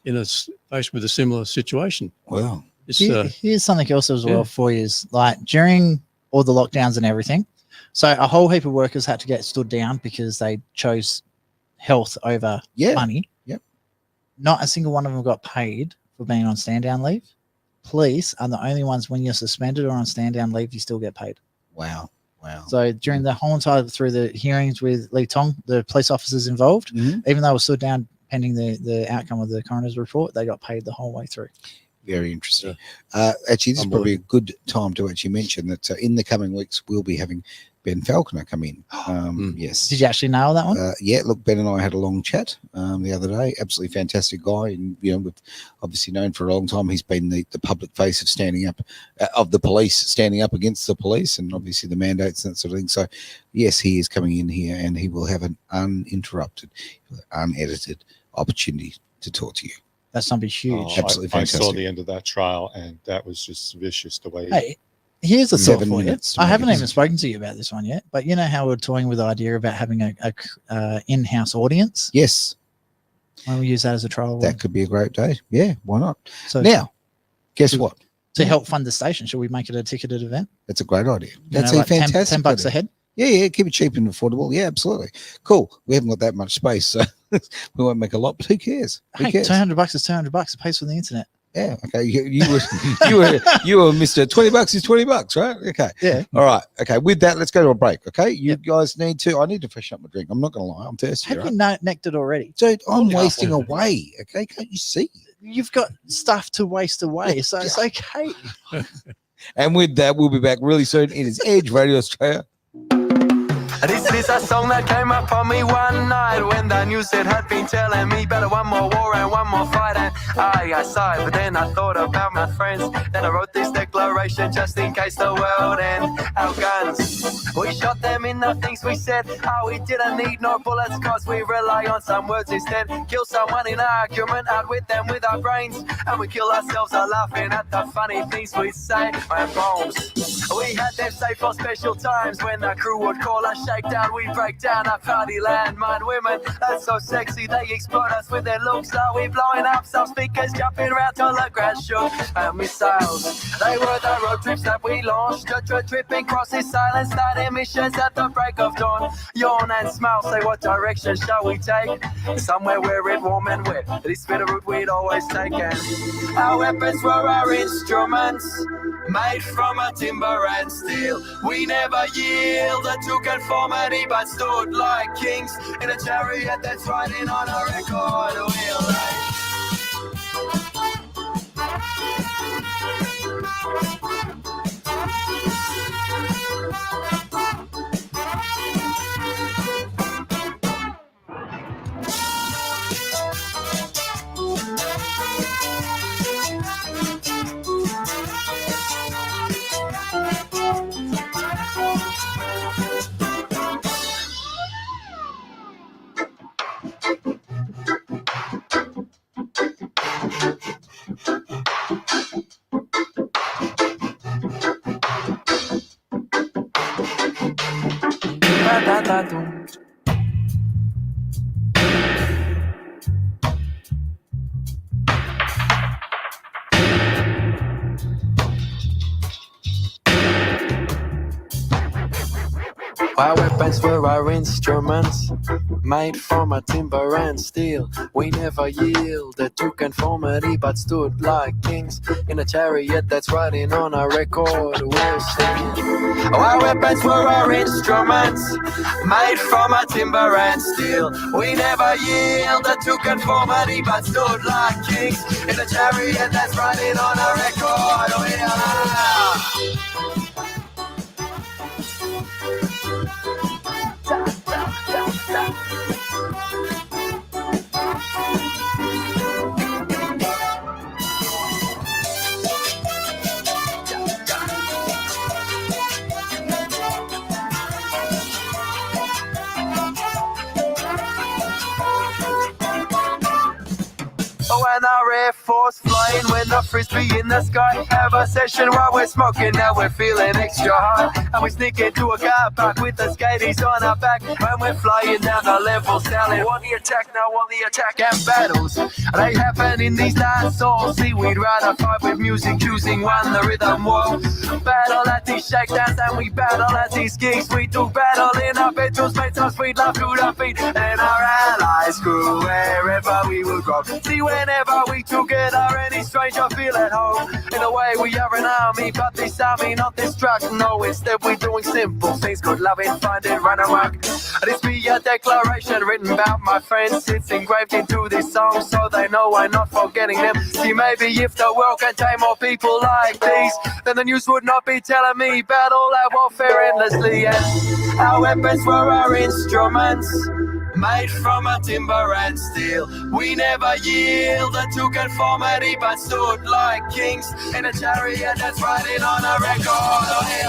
in a faced with a similar situation? Well, It's, Here's something else as well yeah. for you is like during all the lockdowns and everything. So a whole heap of workers had to get stood down because they chose health over money. Yep. Not a single one of them got paid for being on stand down leave. Police are the only ones when you're suspended or on stand down leave, you still get paid. wow. Wow. So during the whole entire through the hearings with Lee Tong, the police officers involved, Mhm. even though it was stood down pending the outcome of the coroner's report, they got paid the whole way through. Very interesting. Actually, this is probably a good time to actually mention that in the coming weeks, we'll be having Ben Falconer come in. Yes. Did you actually nail that one? Yeah, look, Ben and I had a long chat the other day. Absolutely fantastic guy. And, you know, we've obviously known for a long time he's been the public face of standing up, of the police, standing up against the police and obviously the mandates and that sort of thing. So, yes, he is coming in here and he will have an uninterrupted, unedited opportunity to talk to you. That's something huge. Oh, Absolutely I saw fantastic. the end of that trial, and that was just vicious the way. Hey, here's a thought 7 for you. minutes to I make haven't it. even spoken to you about this one yet, but you know how we're toying with the idea about having a in-house audience? Yes, Why don't we use that as a trial? that could be a great day. Yeah, why not? So Now, guess what? to help fund the station, should we make it a ticketed event? That's a great idea. You That's know, a like 10 fantastic $10 idea. a head. Yeah, keep it cheap and affordable. Yeah, absolutely. Cool. We haven't got that much space, so we won't make a lot, but who cares? Who Hey, cares? $200 is $200. It pays for the internet. Yeah, okay. You were you were Mr. $20 is $20, right? Okay. Yeah. All right. Okay. With that, let's go to a break. Okay. You guys need to. I need to freshen up my drink. I'm not gonna lie. I'm thirsty. Have Right? you necked it already? Dude, I'm Yeah. wasting away. Okay. Can't you see? You've got stuff to waste away, so it's okay. And with that, we'll be back really soon. It is Edge Radio Australia. This is a song that came up on me one night when the news it had been telling me better one more war and one more fight, and I sighed, but then I thought about my friends. Then I wrote this declaration just in case the world end. Our guns, we shot them in the things we said. We didn't need no bullets cause we rely on some words instead. Kill someone in an argument, outwit them with our brains, and we kill ourselves laughing at the funny things we say. And bombs, we had them safe for special times when the crew would call us shakedown. We break down our party landmine women. That's so sexy, they explode us with their looks. Are we blowing up some speakers, jumping around till the grass shook? Missiles, they were the road trips that we launched. Tripping crosses, silence, starting missions at the break of dawn. Yawn and smile, say what direction shall we take? Somewhere where it's warm and wet. This bit of route we'd always taken. Our weapons were our instruments, made from a timber and steel. We never yielded to conformity, but stood like kings in a chariot that's riding on a record wheel. Our weapons were our instruments, made from a timber and steel. We never yielded to conformity, but stood like kings in a chariot that's riding on a record wheel singing. Our weapons were our instruments, made from a timber and steel. We never yielded to conformity, but stood like kings in a chariot that's riding on a record wheel. flying with a frisbee in the sky. Have a session while we're smoking, now we're feeling extra high. And we sneak into a car park with the skaties on our back. When we're flying down the level, selling on the attack, now on the attack. And battles, they happen in these last souls. See, we'd rather fight with music, choosing one, the rhythm wall. Battle at these shakedowns and we battle at these gigs. We do battle in our bedrooms, make us sweet love to the beat. And our allies grew wherever we would go. See, whenever we together, any stranger feel at home. In a way, we are an army, but this army not this truck. No, instead we're doing simple things, good loving, finding, run amok. This be a declaration written about my friends. It's engraved into this song, so they know I'm not forgetting them. See, maybe if the world contained more people like these, then the news would not be telling me about all our warfare endlessly. And our weapons were our instruments, made from a timber and steel. We never yielded to conformity, but stood like kings in a chariot that's riding on a record. Oh, hey,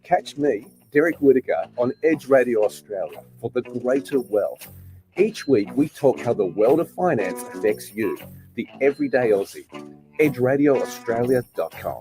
Catch me, Derek Whittaker, on Edge Radio Australia for The Greater Wealth. Each week, we talk how the world of finance affects you, the everyday Aussie. EdgeRadioAustralia.com.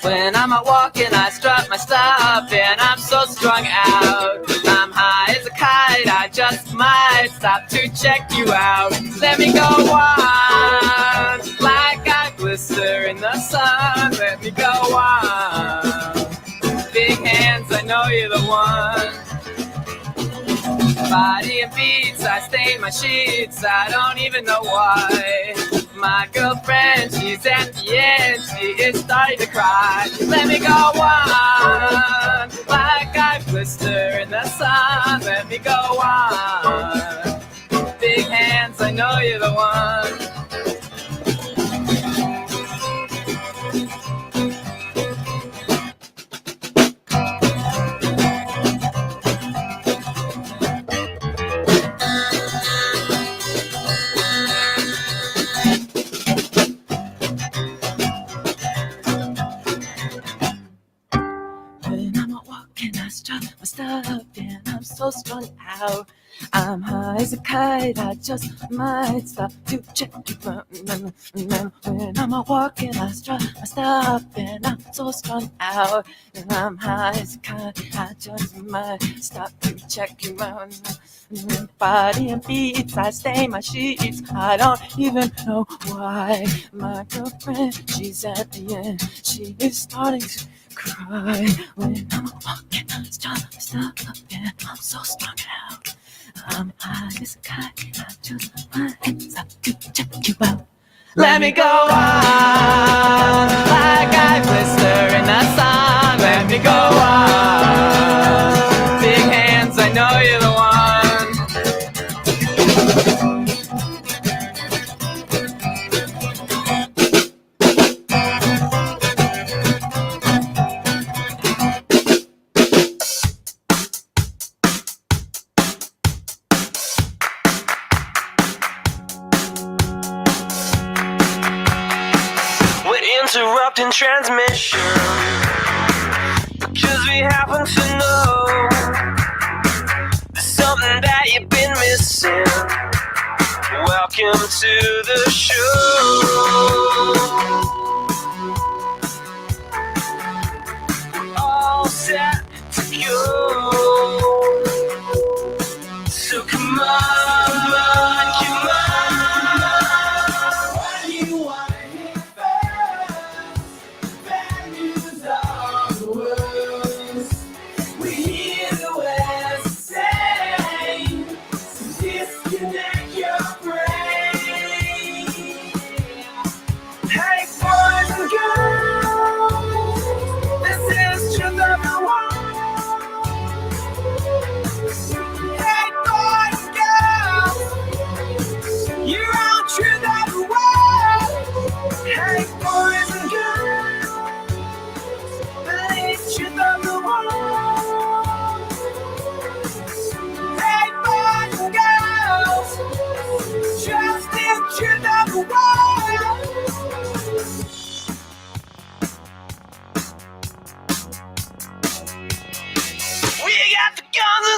When I'm out walking, I strut my stuff and I'm so strung out. I'm high as a kite, I just might stop to check you out. Let me go on, like I glister in the sun. Let me go on, big hands, I know you're the one. Body and beats, I stain my sheets, I don't even know why. My girlfriend, she's at the end, she is starting to cry. Let me go on, like I glister in the sun. Let me go on, big hands, I know you're the one. Stuff and I'm so strung out. I'm high as a kite, I just might stop to check you out. When I'm out walking, I strut my stuff and I'm so strung out. And I'm high as a kite, I just might stop to check you out. Body and beats, I stain my sheets, I don't even know why. My girlfriend, she's at the end, she is starting to cry. When I'm walking, stop up and I'm so strung out. I'm high as a kite, I just might stop to check you out. Let me go on, like I blister in the sun. Let me go on, big hands, I know you're the one. Interrupting transmission, because we happen to know there's something that you've been missing. Welcome to the show.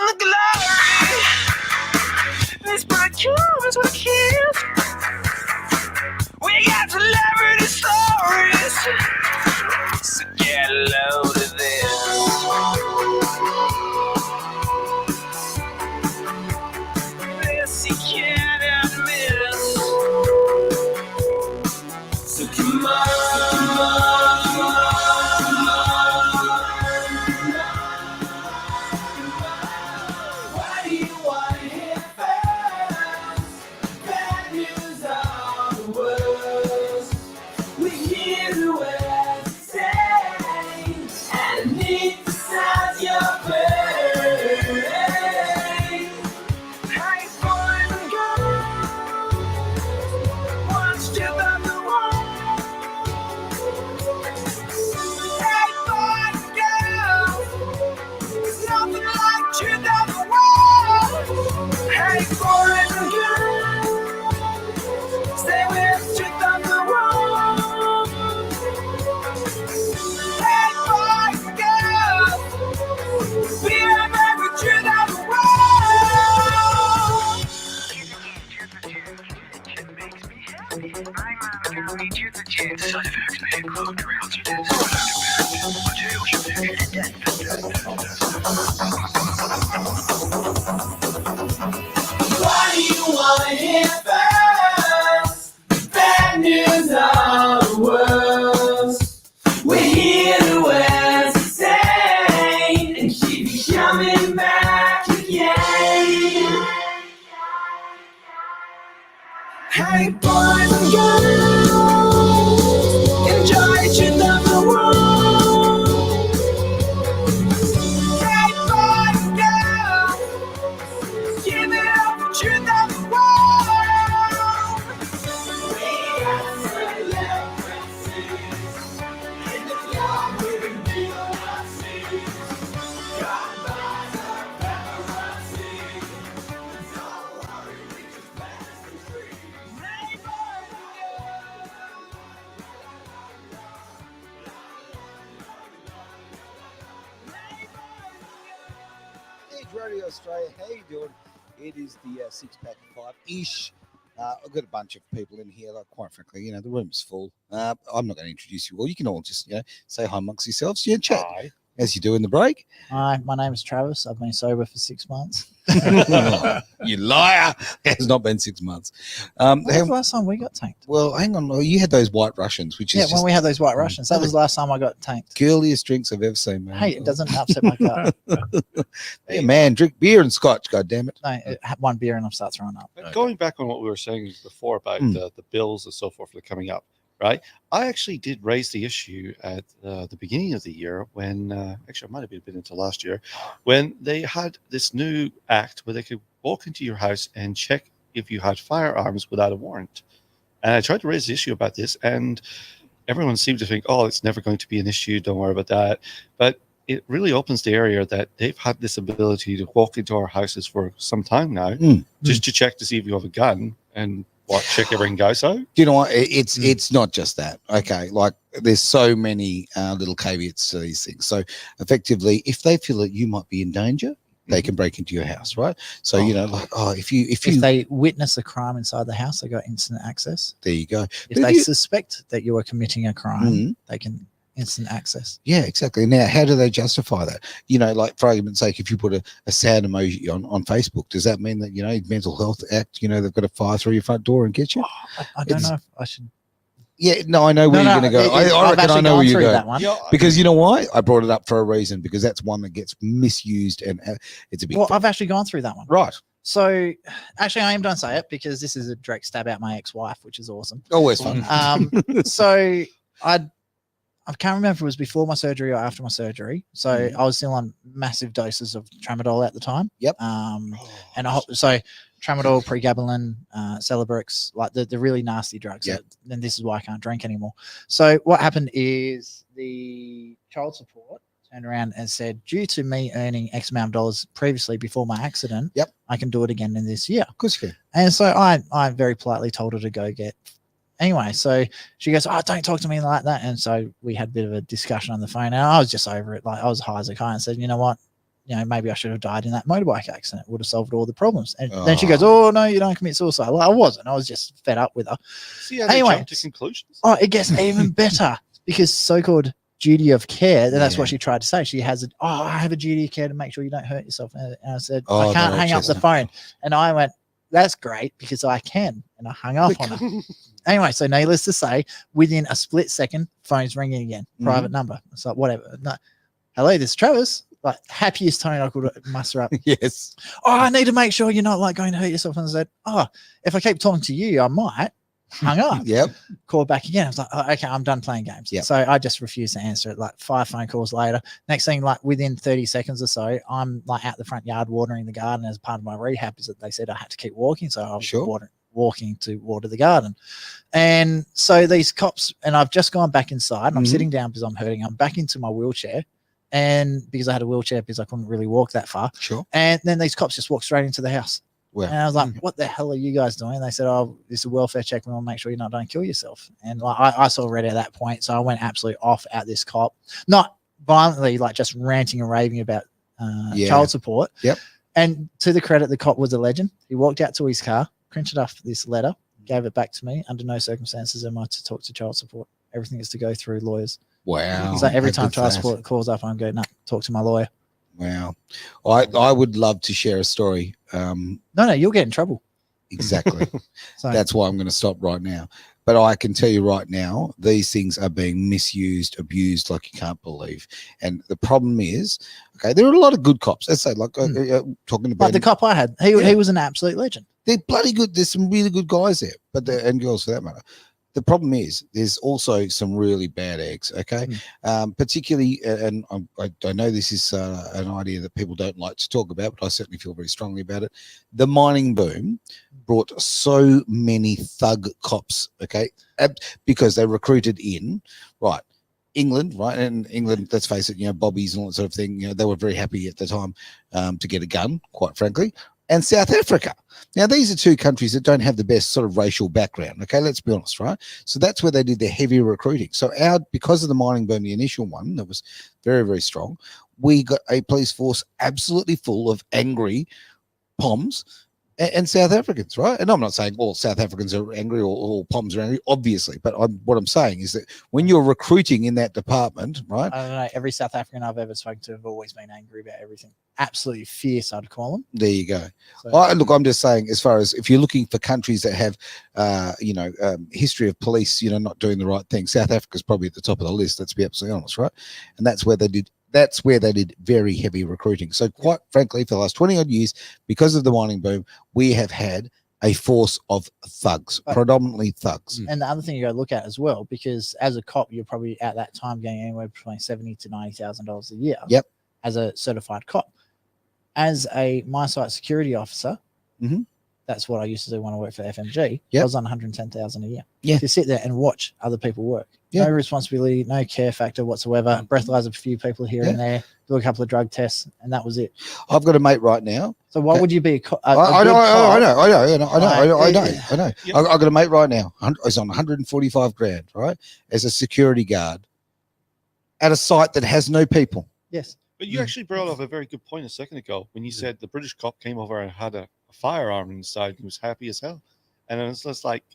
the glory. This bird comes with a kiss. We got celebrity stories. So get a load of this. This you cannot miss. So come on. Why do you want to hear fast? Bad news on the worst. We hear the words say, and need to sound your pain. Hey, boys and girls, what's still on the wall? Hey, boys and girls, there's nothing like truth on the wall. Hey, boys and girls, stay with truth on the wall. Hey, boys and girls, we have every truth on the wall. Why do you want to hear fast? Bad news on the worst. We hear the words you say, and keep you coming back again. Hey, boys and girls, enjoy truth of the world. Hey, boys and girls, give it up for truth of the world. We got celebrities in the yard with the neo-Nazis. God buys our paparazzi. Don't worry, we just pass the tree. Hey, boys and Edge Radio Australia, how you doing? It is the six pack of five-ish. I've got a bunch of people in here. Like, quite frankly, you know, the room's full. I'm not going to introduce you all. You can all just, you know, say hi amongst yourselves. Yeah, chat Hi. as you do in the break. Hi, my name is Travis. I've been sober for 6 months. You liar! It has not been 6 months. When was the last time we got tanked? Well, hang on. You had those White Russians, which is Yeah, just when we had those White Russians. That was the last time I got tanked. girliest drinks I've ever seen, man. Hey, it doesn't upset my gut. Hey, man, drink beer and scotch, God damn it. No, one beer and I'll start throwing up. But going back on what we were saying before about the bills and so forth that are coming up, right? I actually did raise the issue at the beginning of the year when, actually, I might have been into last year, when they had this new act where they could walk into your house and check if you had firearms without a warrant. And I tried to raise the issue about this, and everyone seemed to think, oh, it's never going to be an issue. Don't worry about that. But it really opens the area that they've had this ability to walk into our houses for some time now, just to check to see if you have a gun and check everything goes. So You know what? It's not just that. Okay, like there's so many little caveats to these things. So effectively, if they feel that you might be in danger, they can break into your house, right? So you know, like, if they witness a crime inside the house, they got instant access. there you go. If they suspect that you are committing a crime, they can instant access. Yeah, exactly. Now, how do they justify that? You know, like for argument's sake, if you put a sad emoji on Facebook, does that mean that, you know, Mental Health Act, you know, they've got to fire through your front door and get you? I don't know if I should. Yeah, no, I know where you're going to go. I reckon I know where you're going. That one. Because you know why? I brought it up for a reason, because that's one that gets misused and it's a big Well, I've actually gone through that one. Right. So actually, I am don't say it because this is a direct stab at my ex-wife, which is awesome. Always fun. So I can't remember if it was before my surgery or after my surgery. So I was still on massive doses of tramadol at the time. Yep. So tramadol, pregabalin, Celebrex, like the really nasty drugs. Yep. Then this is why I can't drink anymore. So what happened is the child support turned around and said, due to me earning X amount of dollars previously before my accident, I can do it again in this year. Of course you can. And so I very politely told her to go get. Anyway, so she goes, oh, don't talk to me like that. And so we had a bit of a discussion on the phone. And I was just over it. Like, I was high as a kite and said, you know what? maybe I should have died in that motorbike accident. It would have solved all the problems. And then she goes, "Oh no, you don't commit suicide." Well, I wasn't. I was just fed up with her. See how they Anyway, jump to conclusions? Oh, it gets even better because so-called duty of care. That's what she tried to say. She has I have a duty of care to make sure you don't hurt yourself. And I said, I can't hang up the phone. And I went, that's great because I can. And I hung up on her. Anyway, so needless to say, within a split second, phone's ringing again. Private number. It's like, whatever. No. Hello, this is Travis. Like, happiest tone I could muster up. Yes. Oh, I need to make sure you're not like going to hurt yourself. And I said, if I keep talking to you, I might. Hung up. Yep. Called back again. I was like, okay, I'm done playing games. Yep. So I just refused to answer it. Like 5 phone calls later. Next thing, like within 30 seconds or so, I'm like out the front yard watering the garden. As part of my rehab is that they said I had to keep walking. So I was walking to water the garden. And so these cops, and I've just gone back inside and I'm sitting down because I'm hurting. I'm back into my wheelchair. And because I had a wheelchair because I couldn't really walk that far. Sure. And then these cops just walked straight into the house. Well, and I was like, what the hell are you guys doing? And they said, oh, this is a welfare check. We want to make sure you don't kill yourself. And like I saw red at that point. So I went absolutely off at this cop, not violently, like just ranting and raving about child support. Yep. And to the credit, the cop was a legend. He walked out to his car, printed off this letter, gave it back to me. Under no circumstances am I to talk to child support. Everything is to go through lawyers. Wow. So every time child support calls up, I'm going, no, talk to my lawyer. Wow. I would love to share a story. No, you'll get in trouble. Exactly. So that's why I'm going to stop right now. But I can tell you right now, these things are being misused, abused like you can't believe. And the problem is, okay, there are a lot of good cops. Let's say, like talking about like the cop I had, he was an absolute legend. They're bloody good. There's some really good guys there, and girls for that matter. The problem is there's also some really bad eggs, okay? Particularly, and I know this is an idea that people don't like to talk about, but I certainly feel very strongly about it. The mining boom brought so many thug cops, okay? Because they recruited in, right, England, right? And England, let's face it, bobbies and all that sort of thing, they were very happy at the time to get a gun, quite frankly. And South Africa. Now, these are two countries that don't have the best sort of racial background. Okay, let's be honest, right? So that's where they did their heavy recruiting. So because of the mining boom, the initial one that was very, very strong, we got a police force absolutely full of angry POMs and South Africans, right? And I'm not saying all South Africans are angry or all POMs are angry, obviously. But what I'm saying is that when you're recruiting in that department, right? I don't know. Every South African I've ever spoken to have always been angry about everything. Absolutely fierce, I'd call them. There you go. So, Look, I'm just saying, as far as if you're looking for countries that have, history of police, not doing the right thing, South Africa's probably at the top of the list. Let's be absolutely honest, right? And that's where they did very heavy recruiting. So quite frankly, for the last 20 odd years, because of the mining boom, we have had a force of thugs, predominantly thugs. And the other thing you got to look at as well, because as a cop, you're probably at that time getting anywhere between $70,000 to $90,000 a year. Yep. As a certified cop. As a mine site security officer, that's what I used to do when I worked for FMG. Yep. I was on $110,000 a year. Yeah. To sit there and watch other people work. Yeah. No responsibility, no care factor whatsoever. Breathalyze a few people here and there, do a couple of drug tests, and that was it. I've got a mate right now. So why would you be I know. Yep. I've got a mate right now. He's on 145 grand, right, as a security guard at a site that has no people. Yes. But you actually brought up a very good point a second ago when you said the British cop came over and had a firearm inside. He was happy as hell. And it's just like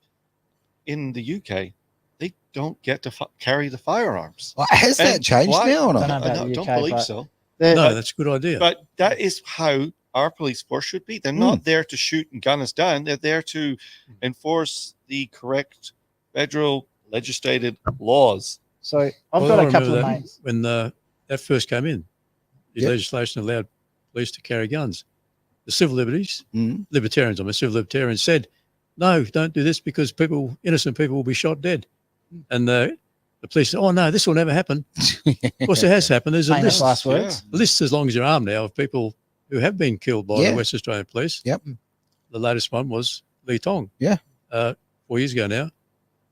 in the UK, they don't get to carry the firearms. Has that changed now or not? I don't believe so. No, that's a good idea. But that is how our police force should be. They're not there to shoot and gun us down. They're there to enforce the correct federal legislated laws. So I've got a couple of mates. When that first came in, the legislation allowed police to carry guns. The civil liberties, civil libertarians said, no, don't do this because innocent people will be shot dead. And the police said, oh, no, this will never happen. Of course, it has happened. There's a list, last words. a list as long as your arm now of people who have been killed by the West Australian police. Yep. The latest one was Lee Tong. Yeah. 4 years ago now.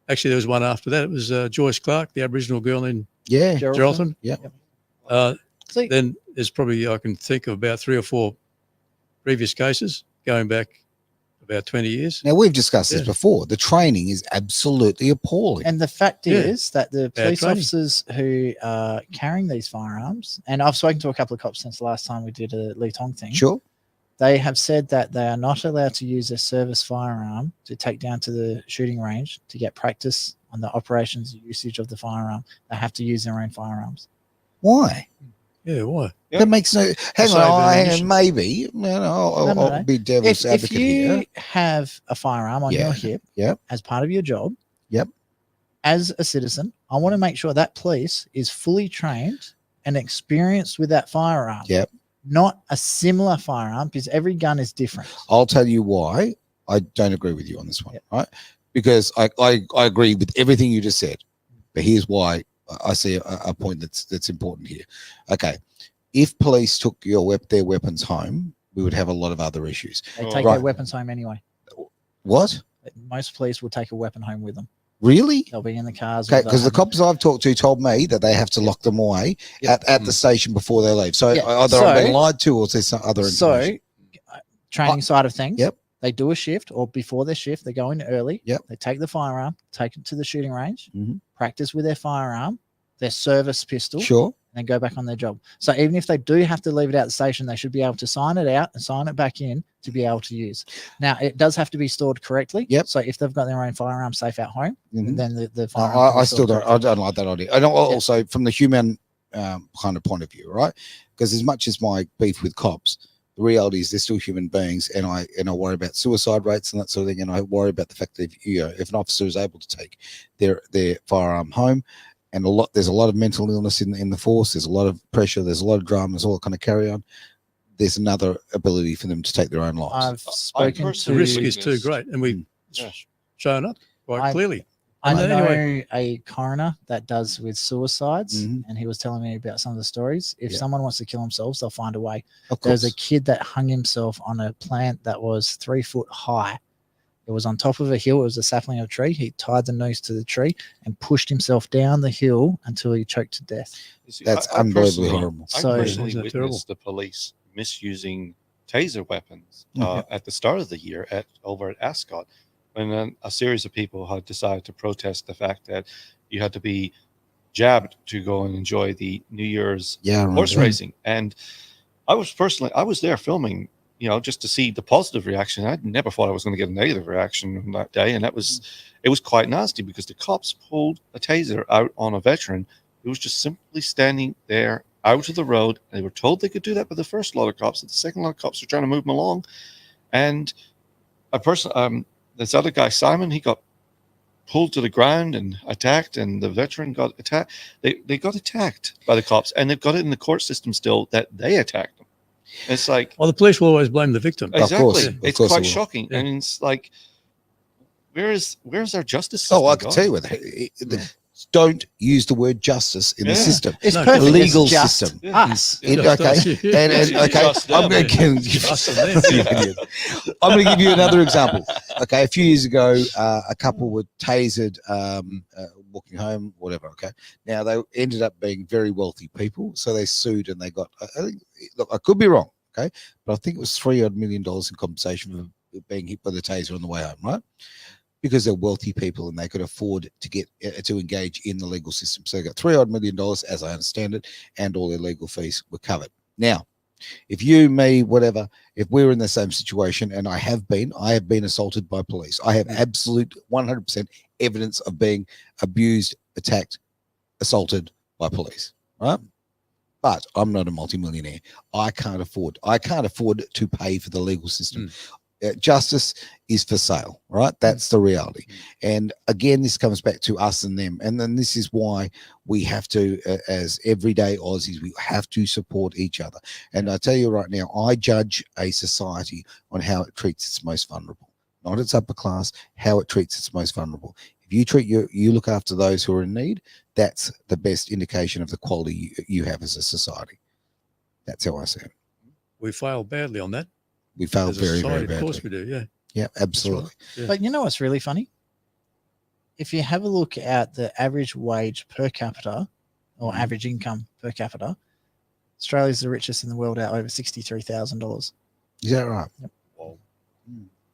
Actually, there was one after that. It was Joyce Clark, the Aboriginal girl in Geraldton. Yeah. Then there's probably, I can think of about 3 or 4 previous cases going back about 20 years. Now, we've discussed this Yeah. before. The training is absolutely appalling. And the fact Yeah. is that the Bad police training. officers who are carrying these firearms, and I've spoken to a couple of cops since the last time we did a Lee Tong thing. Sure. They have said that they are not allowed to use their service firearm to take down to the shooting range to get practice on the operations and usage of the firearm. They have to use their own firearms. Why? Yeah, why? Yep. That makes no. Hang Save on, ammunition. maybe. I'll No. be devil's If advocate you here. have a firearm on Yeah. your hip Yep. as part of your job, Yep. as a citizen, I want to make sure that police is fully trained and experienced with that firearm. Yep. Not a similar firearm, because every gun is different. I'll tell you why I don't agree with you on this one, Yep. right? Because I agree with everything you just said, but here's why I see a point that's important here. Okay, if police took their weapons home, we would have a lot of other issues. They Oh, take right. their weapons home anyway. What? Most police will take a weapon home with them. Really? They'll be in the cars. Okay, or they'll because the have- cops I've talked to told me that they have to lock them away Yep. at the station before they leave. So Yeah, either I'm so- being lied to or there's some other information. So, training side of things. Yep. They do a shift, or before their shift, they go in early. Yep. They take the firearm, take it to the shooting range, Mhm. practice with their firearm, their service pistol, Sure. and then go back on their job. So even if they do have to leave it out the station, they should be able to sign it out and sign it back in to be able to use. Now, it does have to be stored correctly. Yep. So if they've got their own firearm safe at home, Mhm. then the firearm. can I be still stored don't. correctly. I don't like that idea. I don't also from the human kind of point of view, right? Because as much as my beef with cops, the reality is they're still human beings, and I worry about suicide rates and that sort of thing, and I worry about the fact that if an officer is able to take their firearm home, and there's a lot of mental illness in the force. There's a lot of pressure. There's a lot of drama. There's all that kind of carry on. There's another ability for them to take their own lives. I've spoken personally The to. risk is too great, and we've Yeah. shown up quite I- clearly. I And know anyway- a coroner that does with suicides, Mhm. and he was telling me about some of the stories. If Yeah. someone wants to kill themselves, they'll find a way. Of There was course. a kid that hung himself on a plant that was 3 foot high. It was on top of a hill. It was a sapling of a tree. He tied the noose to the tree and pushed himself down the hill until he choked to death. You see, That's I unbelievably personally- horrible. I So- personally Isn't that witnessed terrible? the police misusing taser weapons Mhm. at the start of the year over at Ascot, when a series of people had decided to protest the fact that you had to be jabbed to go and enjoy the New Year's Yeah, I remember horse that. racing. And I was there filming, just to see the positive reaction. I never thought I was going to get a negative reaction on that day, and it was quite nasty because the cops pulled a taser out on a veteran who was just simply standing there out of the road. They were told they could do that by the first lot of cops. The second lot of cops were trying to move them along, and this other guy Simon, he got pulled to the ground and attacked, and the veteran got attacked. They got attacked by the cops, and they've got it in the court system still that they attacked them. It's like, Well, the police will always blame the victim. Of exactly, course, of it's course quite they will. shocking, Yeah. and it's like, where's our justice system? Oh, I can gone? tell you what. Don't use the word justice in the Yeah. system. It's No, perfect. legal It's just system. Yeah. us. It- Just okay, us. and okay, Just I'm them. going to Us and them. I'm going to give you another example. Okay, a few years ago, a couple were tasered walking home, whatever. Okay, now they ended up being very wealthy people, so they sued and they got. I think, look, I could be wrong, okay, but I think it was $3 million in compensation for being hit by the taser on the way home, right? Because they're wealthy people and they could afford to get to engage in the legal system. So they got $3 million, as I understand it, and all their legal fees were covered. Now, if you, me, whatever, if we're in the same situation, and I have been assaulted by police. I have absolute 100% evidence of being abused, attacked, assaulted by police, right? But I'm not a multimillionaire. I can't afford to pay for the legal system. Justice is for sale, right? That's the reality. And again, this comes back to us and them. And then this is why we have to, as everyday Aussies, we have to support each other. And I tell you right now, I judge a society on how it treats its most vulnerable, not its upper class, how it treats its most vulnerable. If you look after those who are in need, that's the best indication of the quality you have as a society. That's how I see it. We fail badly on that. We fail As a very, society, very of course badly. we do. Yeah. Yeah, absolutely. Yeah. But you know what's really funny? If you have a look at the average wage per capita or average income per capita, Australia's the richest in the world at over $63,000. Is that right? Yep. Whoa.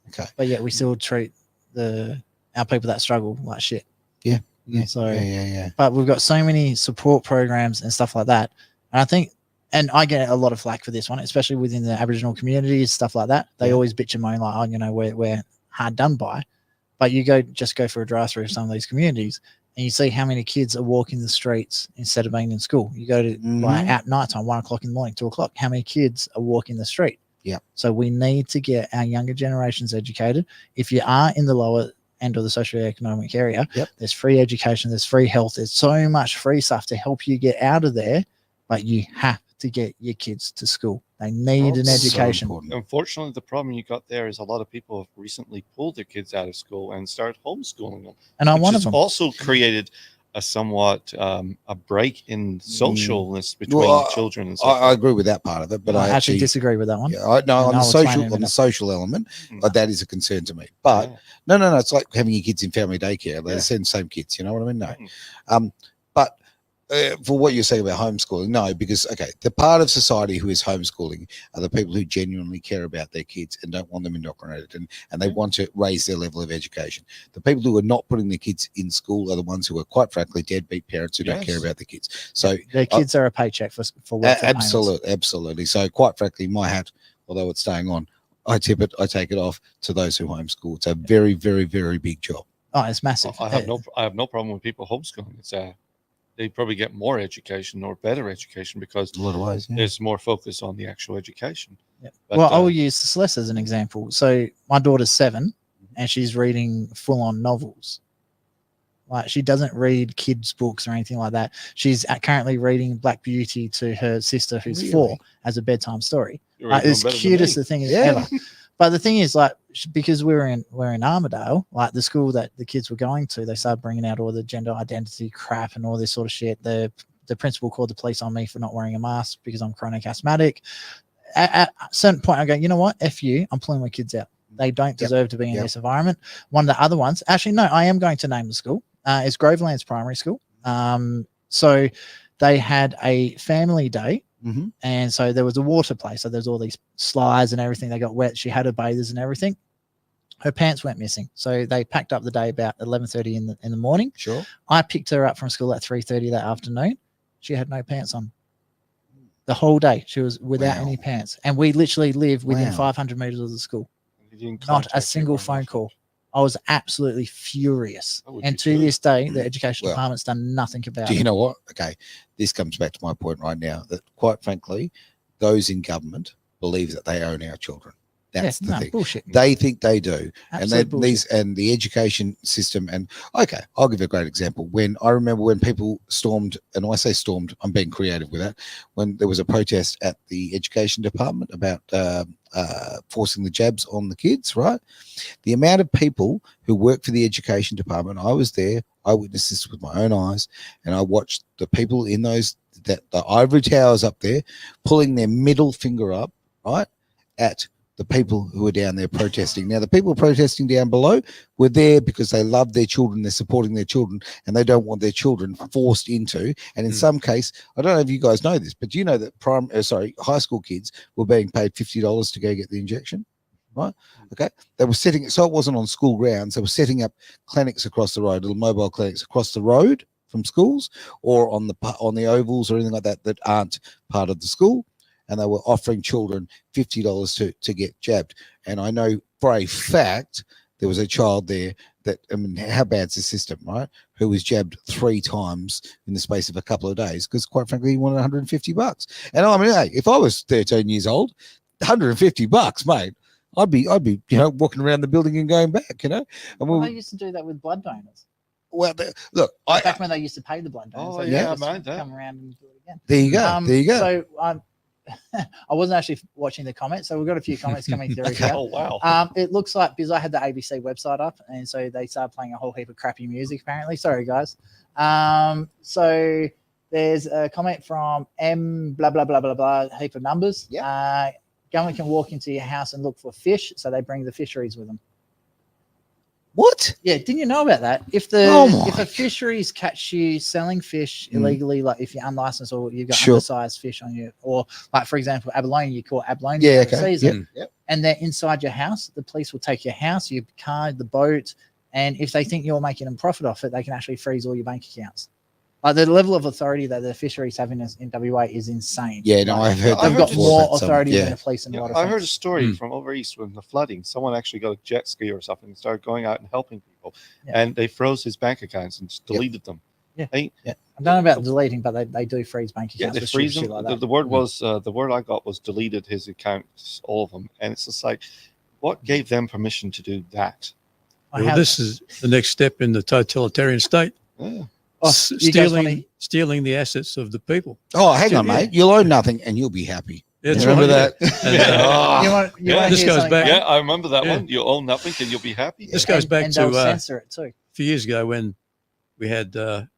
Okay. But yet we still treat our people that struggle like shit. Yeah. So Yeah. but we've got so many support programs and stuff like that. And I think, and I get a lot of flack for this one, especially within the Aboriginal communities, stuff like that. They always bitch and moan like, oh, you know, we're hard done by. But you go for a drive through of some of these communities and you see how many kids are walking the streets instead of being in school. You go to like at night time, 1 o'clock in the morning, 2 o'clock, how many kids are walking the street? Yeah. So we need to get our younger generations educated. If you are in the lower end of the socioeconomic area, there's free education, there's free health, there's so much free stuff to help you get out of there, but you have to get your kids to school. They need an education. So Unfortunately, the problem you got there is a lot of people have recently pulled their kids out of school and started homeschooling them. And I'm which one has of them. Also created a somewhat a break in socialness between children and so I agree with that part of it, but I actually disagree with that one. Yeah, on the social element, that is a concern to me. But no, it's like having your kids in family daycare. They're the same kids, you know what I mean? No. But for what you're saying about homeschooling, no, because the part of society who is homeschooling are the people who genuinely care about their kids and don't want them indoctrinated, and they want to raise their level of education. The people who are not putting their kids in school are the ones who are, quite frankly, deadbeat parents who don't care about their kids. So their kids are a paycheck for work. Absolutely. So quite frankly, my hat, although it's staying on, I tip it, I take it off to those who homeschool. It's a very, very, very big job. Oh, it's massive. I have no problem with people homeschooling. It's they probably get more education or better education because a lot of ways, there's more focus on the actual education. Yeah. But, well, I will use Celeste as an example. So my daughter's 7 and she's reading full-on novels. Like, she doesn't read kids' books or anything like that. She's currently reading Black Beauty to her sister who's 4 as a bedtime story. It's cute as the thing is ever. But the thing is, like, because we're in Armidale, like the school that the kids were going to, they started bringing out all the gender identity crap and all this sort of shit. The principal called the police on me for not wearing a mask because I'm chronic asthmatic. At a certain point, I go, you know what? F you, I'm pulling my kids out. They don't deserve to be in this environment. One of the other ones, actually, no, I am going to name the school. It's Grovelands Primary School. So they had a family day. And so there was a water play. So there's all these slides and everything. They got wet. She had her bathers and everything. Her pants went missing. So they packed up the day about 11:30 in the morning. Sure. I picked her up from school at 3:30 that afternoon. She had no pants on. The whole day. She was without any pants. And we literally live within 500 meters of the school. Not a single phone call. I was absolutely furious. And to this day, the education department's done nothing about it. Do you know what? Okay, this comes back to my point right now that, quite frankly, those in government believe that they own our children. That's the thing. Bullshit. They think they do. Absolute and the education system. And I'll give a great example. I remember when people stormed, and when I say stormed, I'm being creative with that, when there was a protest at the education department about forcing the jabs on the kids, right? The amount of people who work for the education department, I was there, I witnessed this with my own eyes, and I watched the people in the ivory towers up there pulling their middle finger up, right, at the people who are down there protesting. Now, the people protesting down below were there because they love their children, they're supporting their children, and they don't want their children forced into. And in some case, I don't know if you guys know this, but do you know that high school kids were being paid $50 to go get the injection? Right? Okay. They were setting it, so it wasn't on school grounds. They were setting up clinics across the road, little mobile clinics across the road from schools, or on the ovals or anything like that aren't part of the school. And they were offering children $50 to get jabbed. And I know for a fact there was a child there that, I mean, how bad's the system, right? Who was jabbed 3 times in the space of a couple of days because, quite frankly, he wanted $150. And I mean, hey, if I was 13 years old, $150, mate, I'd be, walking around the building and going back, And I used to do that with blood donors. Well, look, back when they used to pay the blood donors. Oh, yeah, I mind that. Come around and do it again. There you go. There you go. So I wasn't actually watching the comments, so we've got a few comments coming through here. Oh, wow. It looks like, because I had the ABC website up, and so they started playing a whole heap of crappy music, apparently. Sorry, guys. So there's a comment from M, blah, blah, blah, blah, blah, heap of numbers. Government can walk into your house and look for fish, so they bring the fisheries with them. What? Yeah, didn't you know about that? If a fisheries catch you selling fish illegally, like if you're unlicensed or you've got undersized fish on you, or like for example, abalone, you caught abalone in the season, and they're inside your house, the police will take your house, your car, the boat, and if they think you're making a profit off it, they can actually freeze all your bank accounts. Like the level of authority that the fisheries have in WA is insane. Yeah, no, like, I've heard. They've got more authority than the police and I heard a story from over east when the flooding. Someone actually got a jet ski or something and started going out and helping people, and they froze his bank accounts and just deleted them. Yeah, I don't know about deleting, but they do freeze bank accounts. Yeah, they freeze them. Like the word was the word I got was deleted his accounts, all of them, and it's just like, what gave them permission to do that? Well, this is the next step in the totalitarian state. Yeah. Stealing the assets of the people. Oh, hang on, mate. You'll own nothing and you'll be happy. That's remember right, that? This goes back. Yeah, I remember that one. You'll own nothing and you'll be happy. This goes back and to censor it too. A few years ago when we had the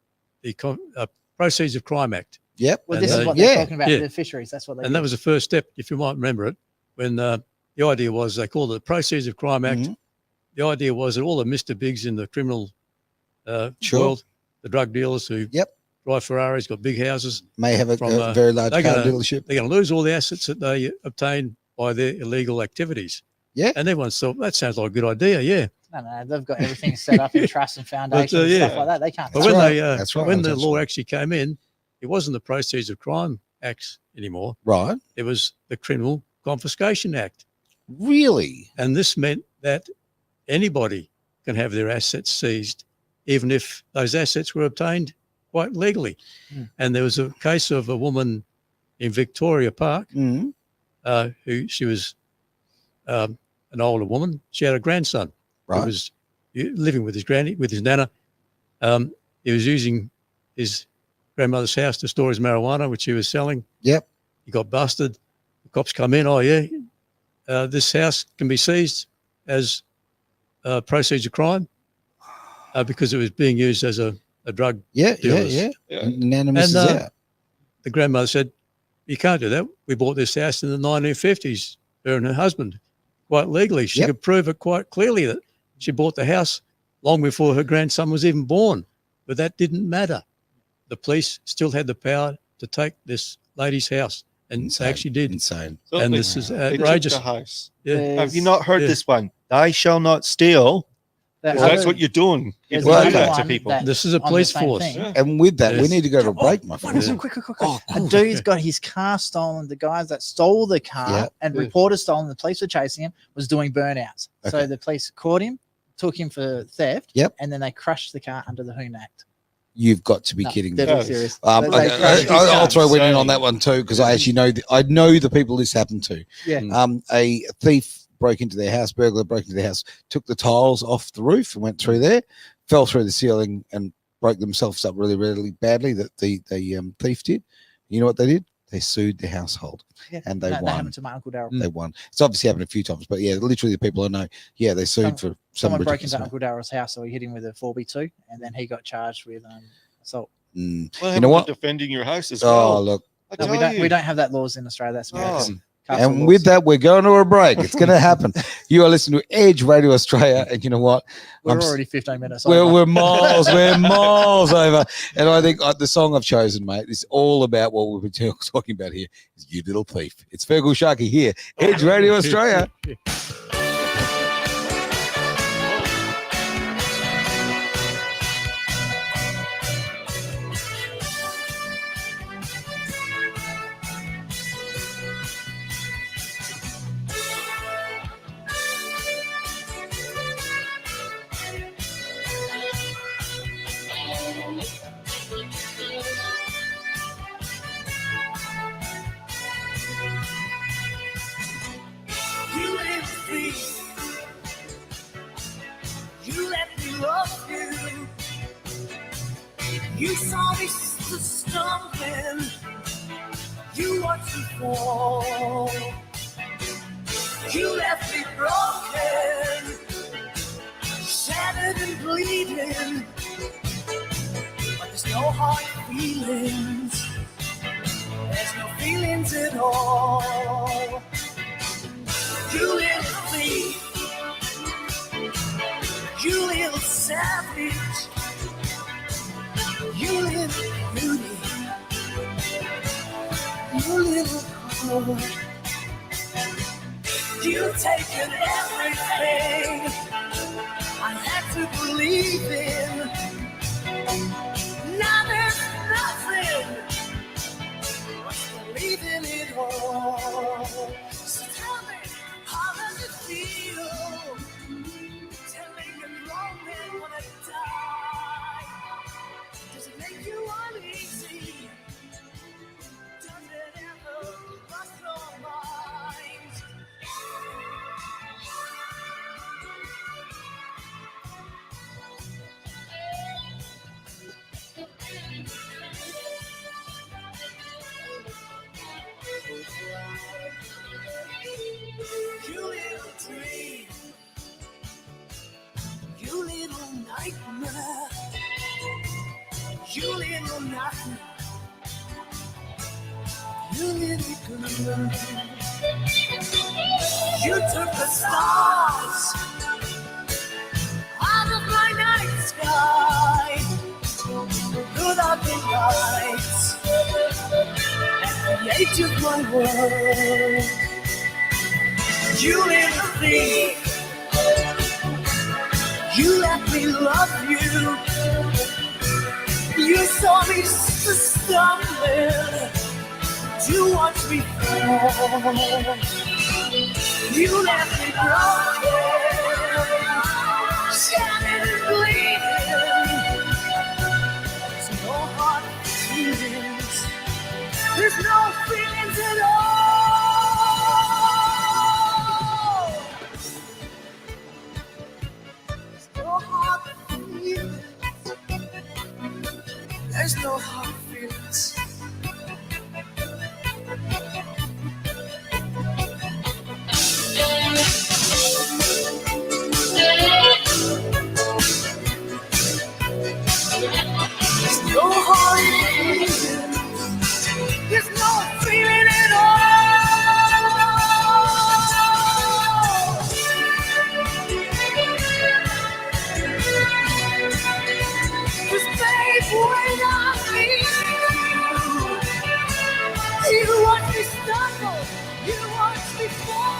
Proceeds of Crime Act. Yep. Well, this is what they're talking about, the fisheries. That's what they And that was the first step, if you might remember it, when the idea was they called it the Proceeds of Crime Act. The idea was that all the Mr. Bigs in the criminal world, the drug dealers who drive Ferraris, got big houses, may have a very large car dealership. They're going to lose all the assets that they obtain by their illegal activities. Yeah. And everyone thought, that sounds like a good idea. Yeah. No, they've got everything set up in trust and foundations and stuff like that. They can't. But when the law actually came in, it wasn't the Proceeds of Crime Acts anymore. Right. It was the Criminal Confiscation Act. Really? And this meant that anybody can have their assets seized, even if those assets were obtained quite legally. And there was a case of a woman in Victoria Park who she was an older woman. She had a grandson who was living with his nana. He was using his grandmother's house to store his marijuana, which he was selling. Yep. He got busted. The cops come in. Oh, yeah, this house can be seized as proceeds of crime because it was being used as a drug dealer. Nana misses out. The grandmother said, you can't do that. We bought this house in the 1950s, her and her husband, quite legally. She could prove it quite clearly that she bought the house long before her grandson was even born. But that didn't matter. The police still had the power to take this lady's house. And they actually did. Insane. So and this is outrageous. The house. Yeah. Have you not heard this one? Thou shall not steal. That's what you're doing. You do that to people. This is a police force. And with that, we need to go to a break, my friend. Quick. A dude's got his car stolen. The guys that stole the car and reported stolen, the police were chasing him, was doing burnouts. So the police caught him, took him for theft, and then they crushed the car under the Hoon Act. You've got to be kidding me. Dead serious. I'll throw one in on that one too, because I actually know I know the people this happened to. Yeah. A thief broke into their house, burglar broke into their house, took the tiles off the roof and went through there, fell through the ceiling and broke themselves up really, really badly. That the thief did. You know what they did? They sued the household, and they won. That happened to my Uncle Darryl. They won. It's obviously happened a few times, but literally the people I know, they sued for someone broke into Uncle Darryl's house, so he hit him with a 4B2, and then he got charged with assault. Well, you know what? Defending your house as well. Oh, look. We don't have that laws in Australia. That's American. And with that, we're going to a break. It's going to happen. You are listening to Edge Radio Australia, and you know what? We're already 15 minutes over. We're miles over. And I think the song I've chosen, mate, is all about what we've been talking about here. Is You Little Thief. It's Fergal Sharkey here, Edge Radio Australia. You saw me stumbling, you watched me fall. You left me broken, shattered and bleeding, but there's no hard feelings, there's no feelings at all. You little thief, you little savage. You little beauty. You little cold. You've taken everything I had to believe in. Now there's nothing but believing it all. So tell me, how does it feel? Telling a grown man when I die. Does it make you uneasy? Does it ever cross your mind? You little dream, you little nightmare, you little nothing, you little glimmer. You took the stars out of my night sky. Good up in lights at the edge of my world. You little thief, you let me love you. You saw me stumbling to watch me fall. You left me broken, shattered and bleeding. There's no hard feelings. There's no feelings at all. There's no hard feelings. There's no hard feelings. There's no hard feelings. There's no feeling at all. Cause babe, when I meet you, you watch me stumble, you watch me fall.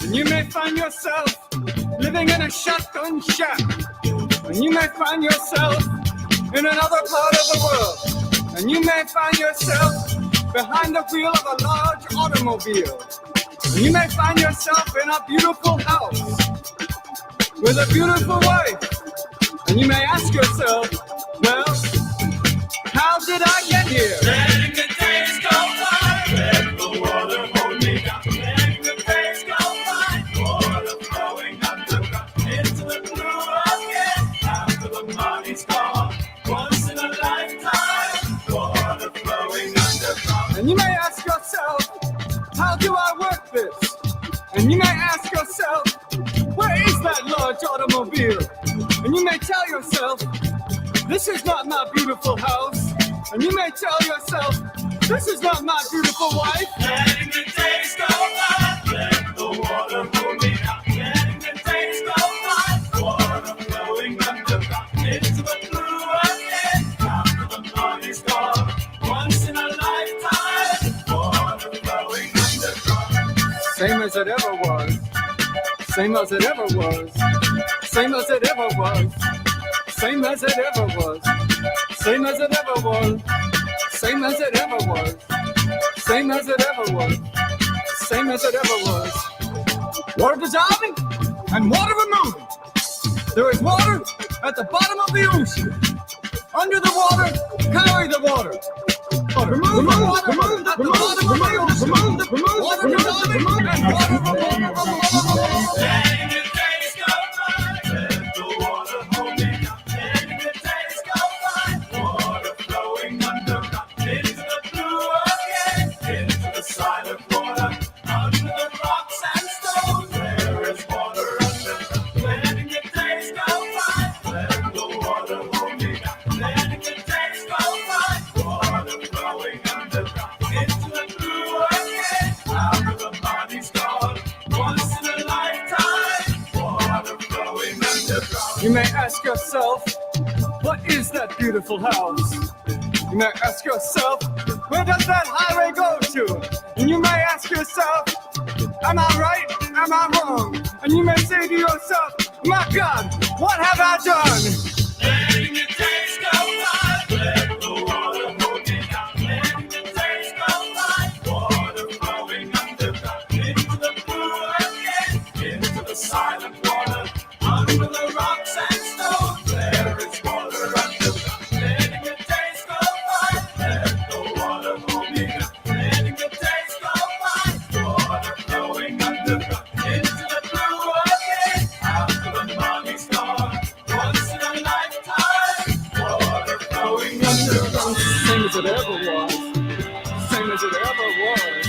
And you may find yourself living in a shotgun shack. And you may find yourself in another part of the world. And you may find yourself behind the wheel of a large automobile. And you may find yourself in a beautiful house with a beautiful wife. And you may ask yourself, well, how did I get here? Letting the days go by, let the water hold me down. Letting the days go by, water flowing underground into the blue again. After the money's gone, once in a lifetime, water flowing underground. And you may ask yourself, how do I work this? And you may ask yourself, where is that large automobile? And you may tell yourself, this is not my beautiful house. And you may tell yourself, This is not my beautiful wife. Letting the days go by. Let the water hold me now. Letting the days go by. Water flowing underground into the blue again. After the money's gone. Once in a lifetime. Water flowing underground. Same as it ever was. Same as it ever was. Same as it ever was. Same as it ever was. Same as it ever was. Same as it ever was. Same as it ever was. Same as it ever was. Water dissolving and water removing. There is water at the bottom of the ocean. Under the water, carry the water. Remove the water at the bottom of the ocean. Water dissolving and water removing. Letting the days go by. Let the water hold me now. Letting the days go by. Water flowing underground into the blue again. Into the silent water. Under the rocks and stones. There is water underground. Letting the days go by. Let the water hold me now. Letting the days go by. Water flowing underground into the blue again. After the body's gone. Once in a lifetime. Water flowing underground. You may ask yourself, what is that beautiful house? You may ask yourself, where does that highway go to? And you may ask yourself, am I right? Am I wrong? And you may say to yourself, my God, what have I done? Letting the days go by. Let the water hold me down. Letting the days go by. Water flowing underground into the blue again. Into the silent water. Under the rocks and stones. There is water underground. Letting the days go by. Let the water hold me down. Letting the days go by. Water flowing underground into the blue again. After the money's gone. Once in a lifetime. Water flowing underground. Same as it ever was. Same as it ever was.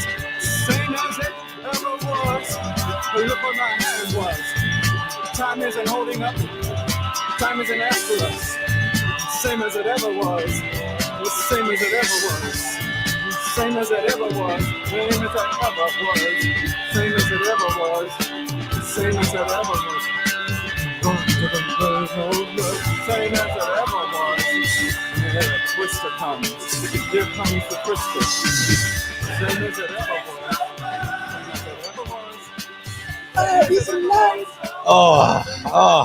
Same as it ever was. Look where my hand was. Time isn't holding up. Time isn't after us. Same as it ever was. Same as it ever was. Same as it ever was. Same as it ever was. Same as it ever was. Same as it ever was. Same as it ever was. And then a twister comes. Here comes the twister. Same as it ever was.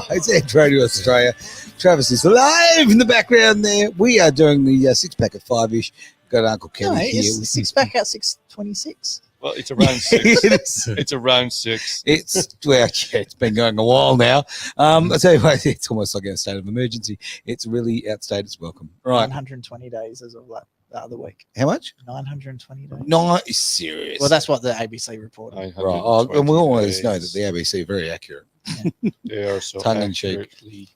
It's Edge Radio Australia. Travis is live in the background there. We are doing the six-pack at 5-ish. Got Uncle Kelly No, here. it's six back at 6:26. Well, it's around 6. It is. It's around 6. It's been going a while now. I tell you what, it's almost like a state of emergency. It's really outstayed its welcome. Right. 920 days as of the other week. How much? 920 days. No, serious. Well, that's what the ABC reported. Right. Oh, and we always know that the ABC are very accurate. They are so Tongue in cheek. accurately.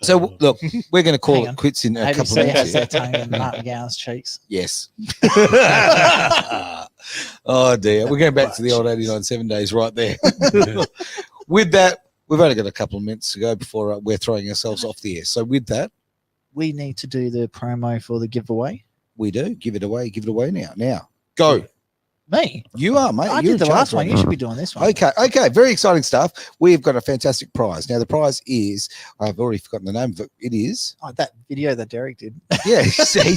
So, look, we're going to call Hang it on. quits in a couple of ABC minutes. has here. their tongue in Martin Gowan's cheeks. Yes. Oh, dear. We're going back to the old 89 7 days right there. With that, we've only got a couple of minutes to go before we're throwing ourselves off the air. So, with that, We need to do the promo for the giveaway. we do. Give it away. Give it away now. Now, go. Me? You are, mate. I You're did the in charge last one. right You now. should be doing this one. Okay. Very exciting stuff. We've got a fantastic prize. Now, the prize is, I've already forgotten the name of it. It is, Oh, that video that Derek did. yeah, see,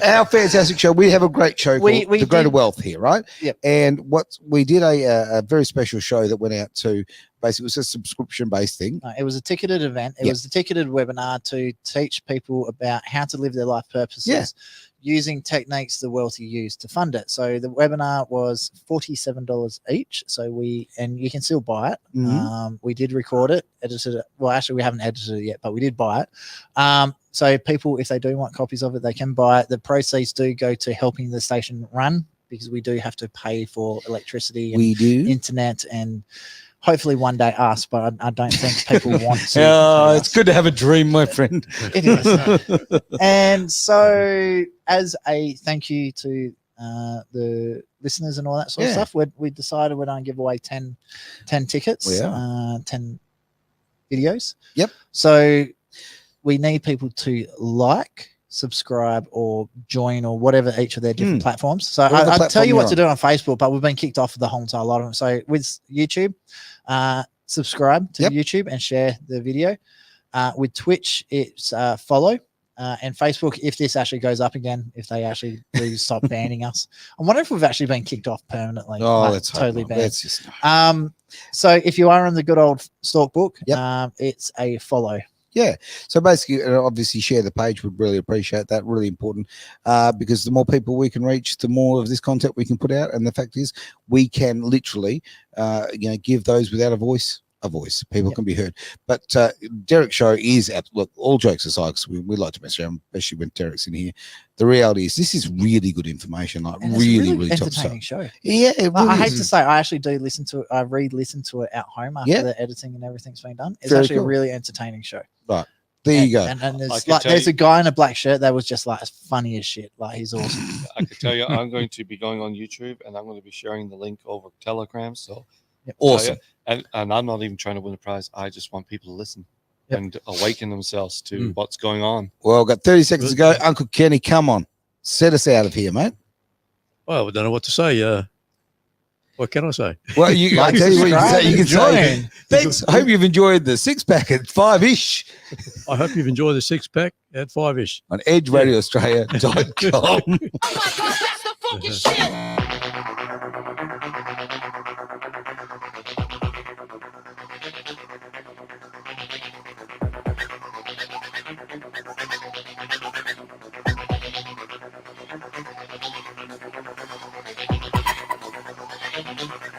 our fantastic show. We have a great show We called The Greater did- Wealth here, right? Yep. And what we did a very special show that went out to, basically, it was a subscription-based thing. It was a ticketed event. It Yep. was a ticketed webinar to teach people about how to live their life purposes using techniques the wealthy use to fund it. So the webinar was $47 each. So and you can still buy it. Mhm. We did record it, edited it. Well, actually, we haven't edited it yet, but we did buy it. So people, if they do want copies of it, they can buy it. The proceeds do go to helping the station run because we do have to pay for electricity and We do. internet and hopefully one day us, but I don't think people want to. Oh, pay it's us. good to have a dream, my friend. It is. And so, as a thank you to the listeners and all that sort of Yeah. stuff, we decided we're going to give away 10 tickets, We are. 10 videos. Yep. So we need people to like, subscribe or join or whatever each of their different platforms. So Whatever I'll tell platform you what you're to do on Facebook, but we've been kicked off of the whole entire lot of them. So with YouTube, subscribe to YouTube and share the video. With Twitch, it's follow. And Facebook, if this actually goes up again, if they actually do stop banning us, I wonder if we've actually been kicked off permanently. Oh, like, that's totally banned. That's just So if you are on the good old stalk book, Yep. it's a follow. Yeah. So basically, obviously, share the page. Would really appreciate that. Really important, because the more people we can reach, the more of this content we can put out. And the fact is, we can literally, give those without a voice. People can be heard. But Derek's show is look, all jokes aside, because we like to mess around, especially when Derek's in here. The reality is this is really good information, like And it's a really top entertaining stuff. show. Yeah, it really I hate is. to say, I actually do listen to it. I re-listen to it at home after Yeah. the editing and everything's been done. It's Very actually cool. a really entertaining show. Right. There you go. And I there's can tell there's you- a guy in a black shirt that was just like funny as shit. Like he's awesome. I can tell you, I'm going to be going on YouTube and I'm going to be sharing the link over Telegram. So Awesome. And I'm not even trying to win a prize. I just want people to listen and awaken themselves to what's going on. Well, I've got 30 seconds to go. Uncle Kenny, come on. Set us out of here, mate. Well, I don't know what to say. What can I say? Well, I tell you what you can say. You can say, Enjoying. thanks. I hope you've enjoyed the 6-pack at 5-ish I hope you've enjoyed the 6-pack at 5-ish. on edgeradioaustralia.com. Oh my God, that's the funky shit. Thank you.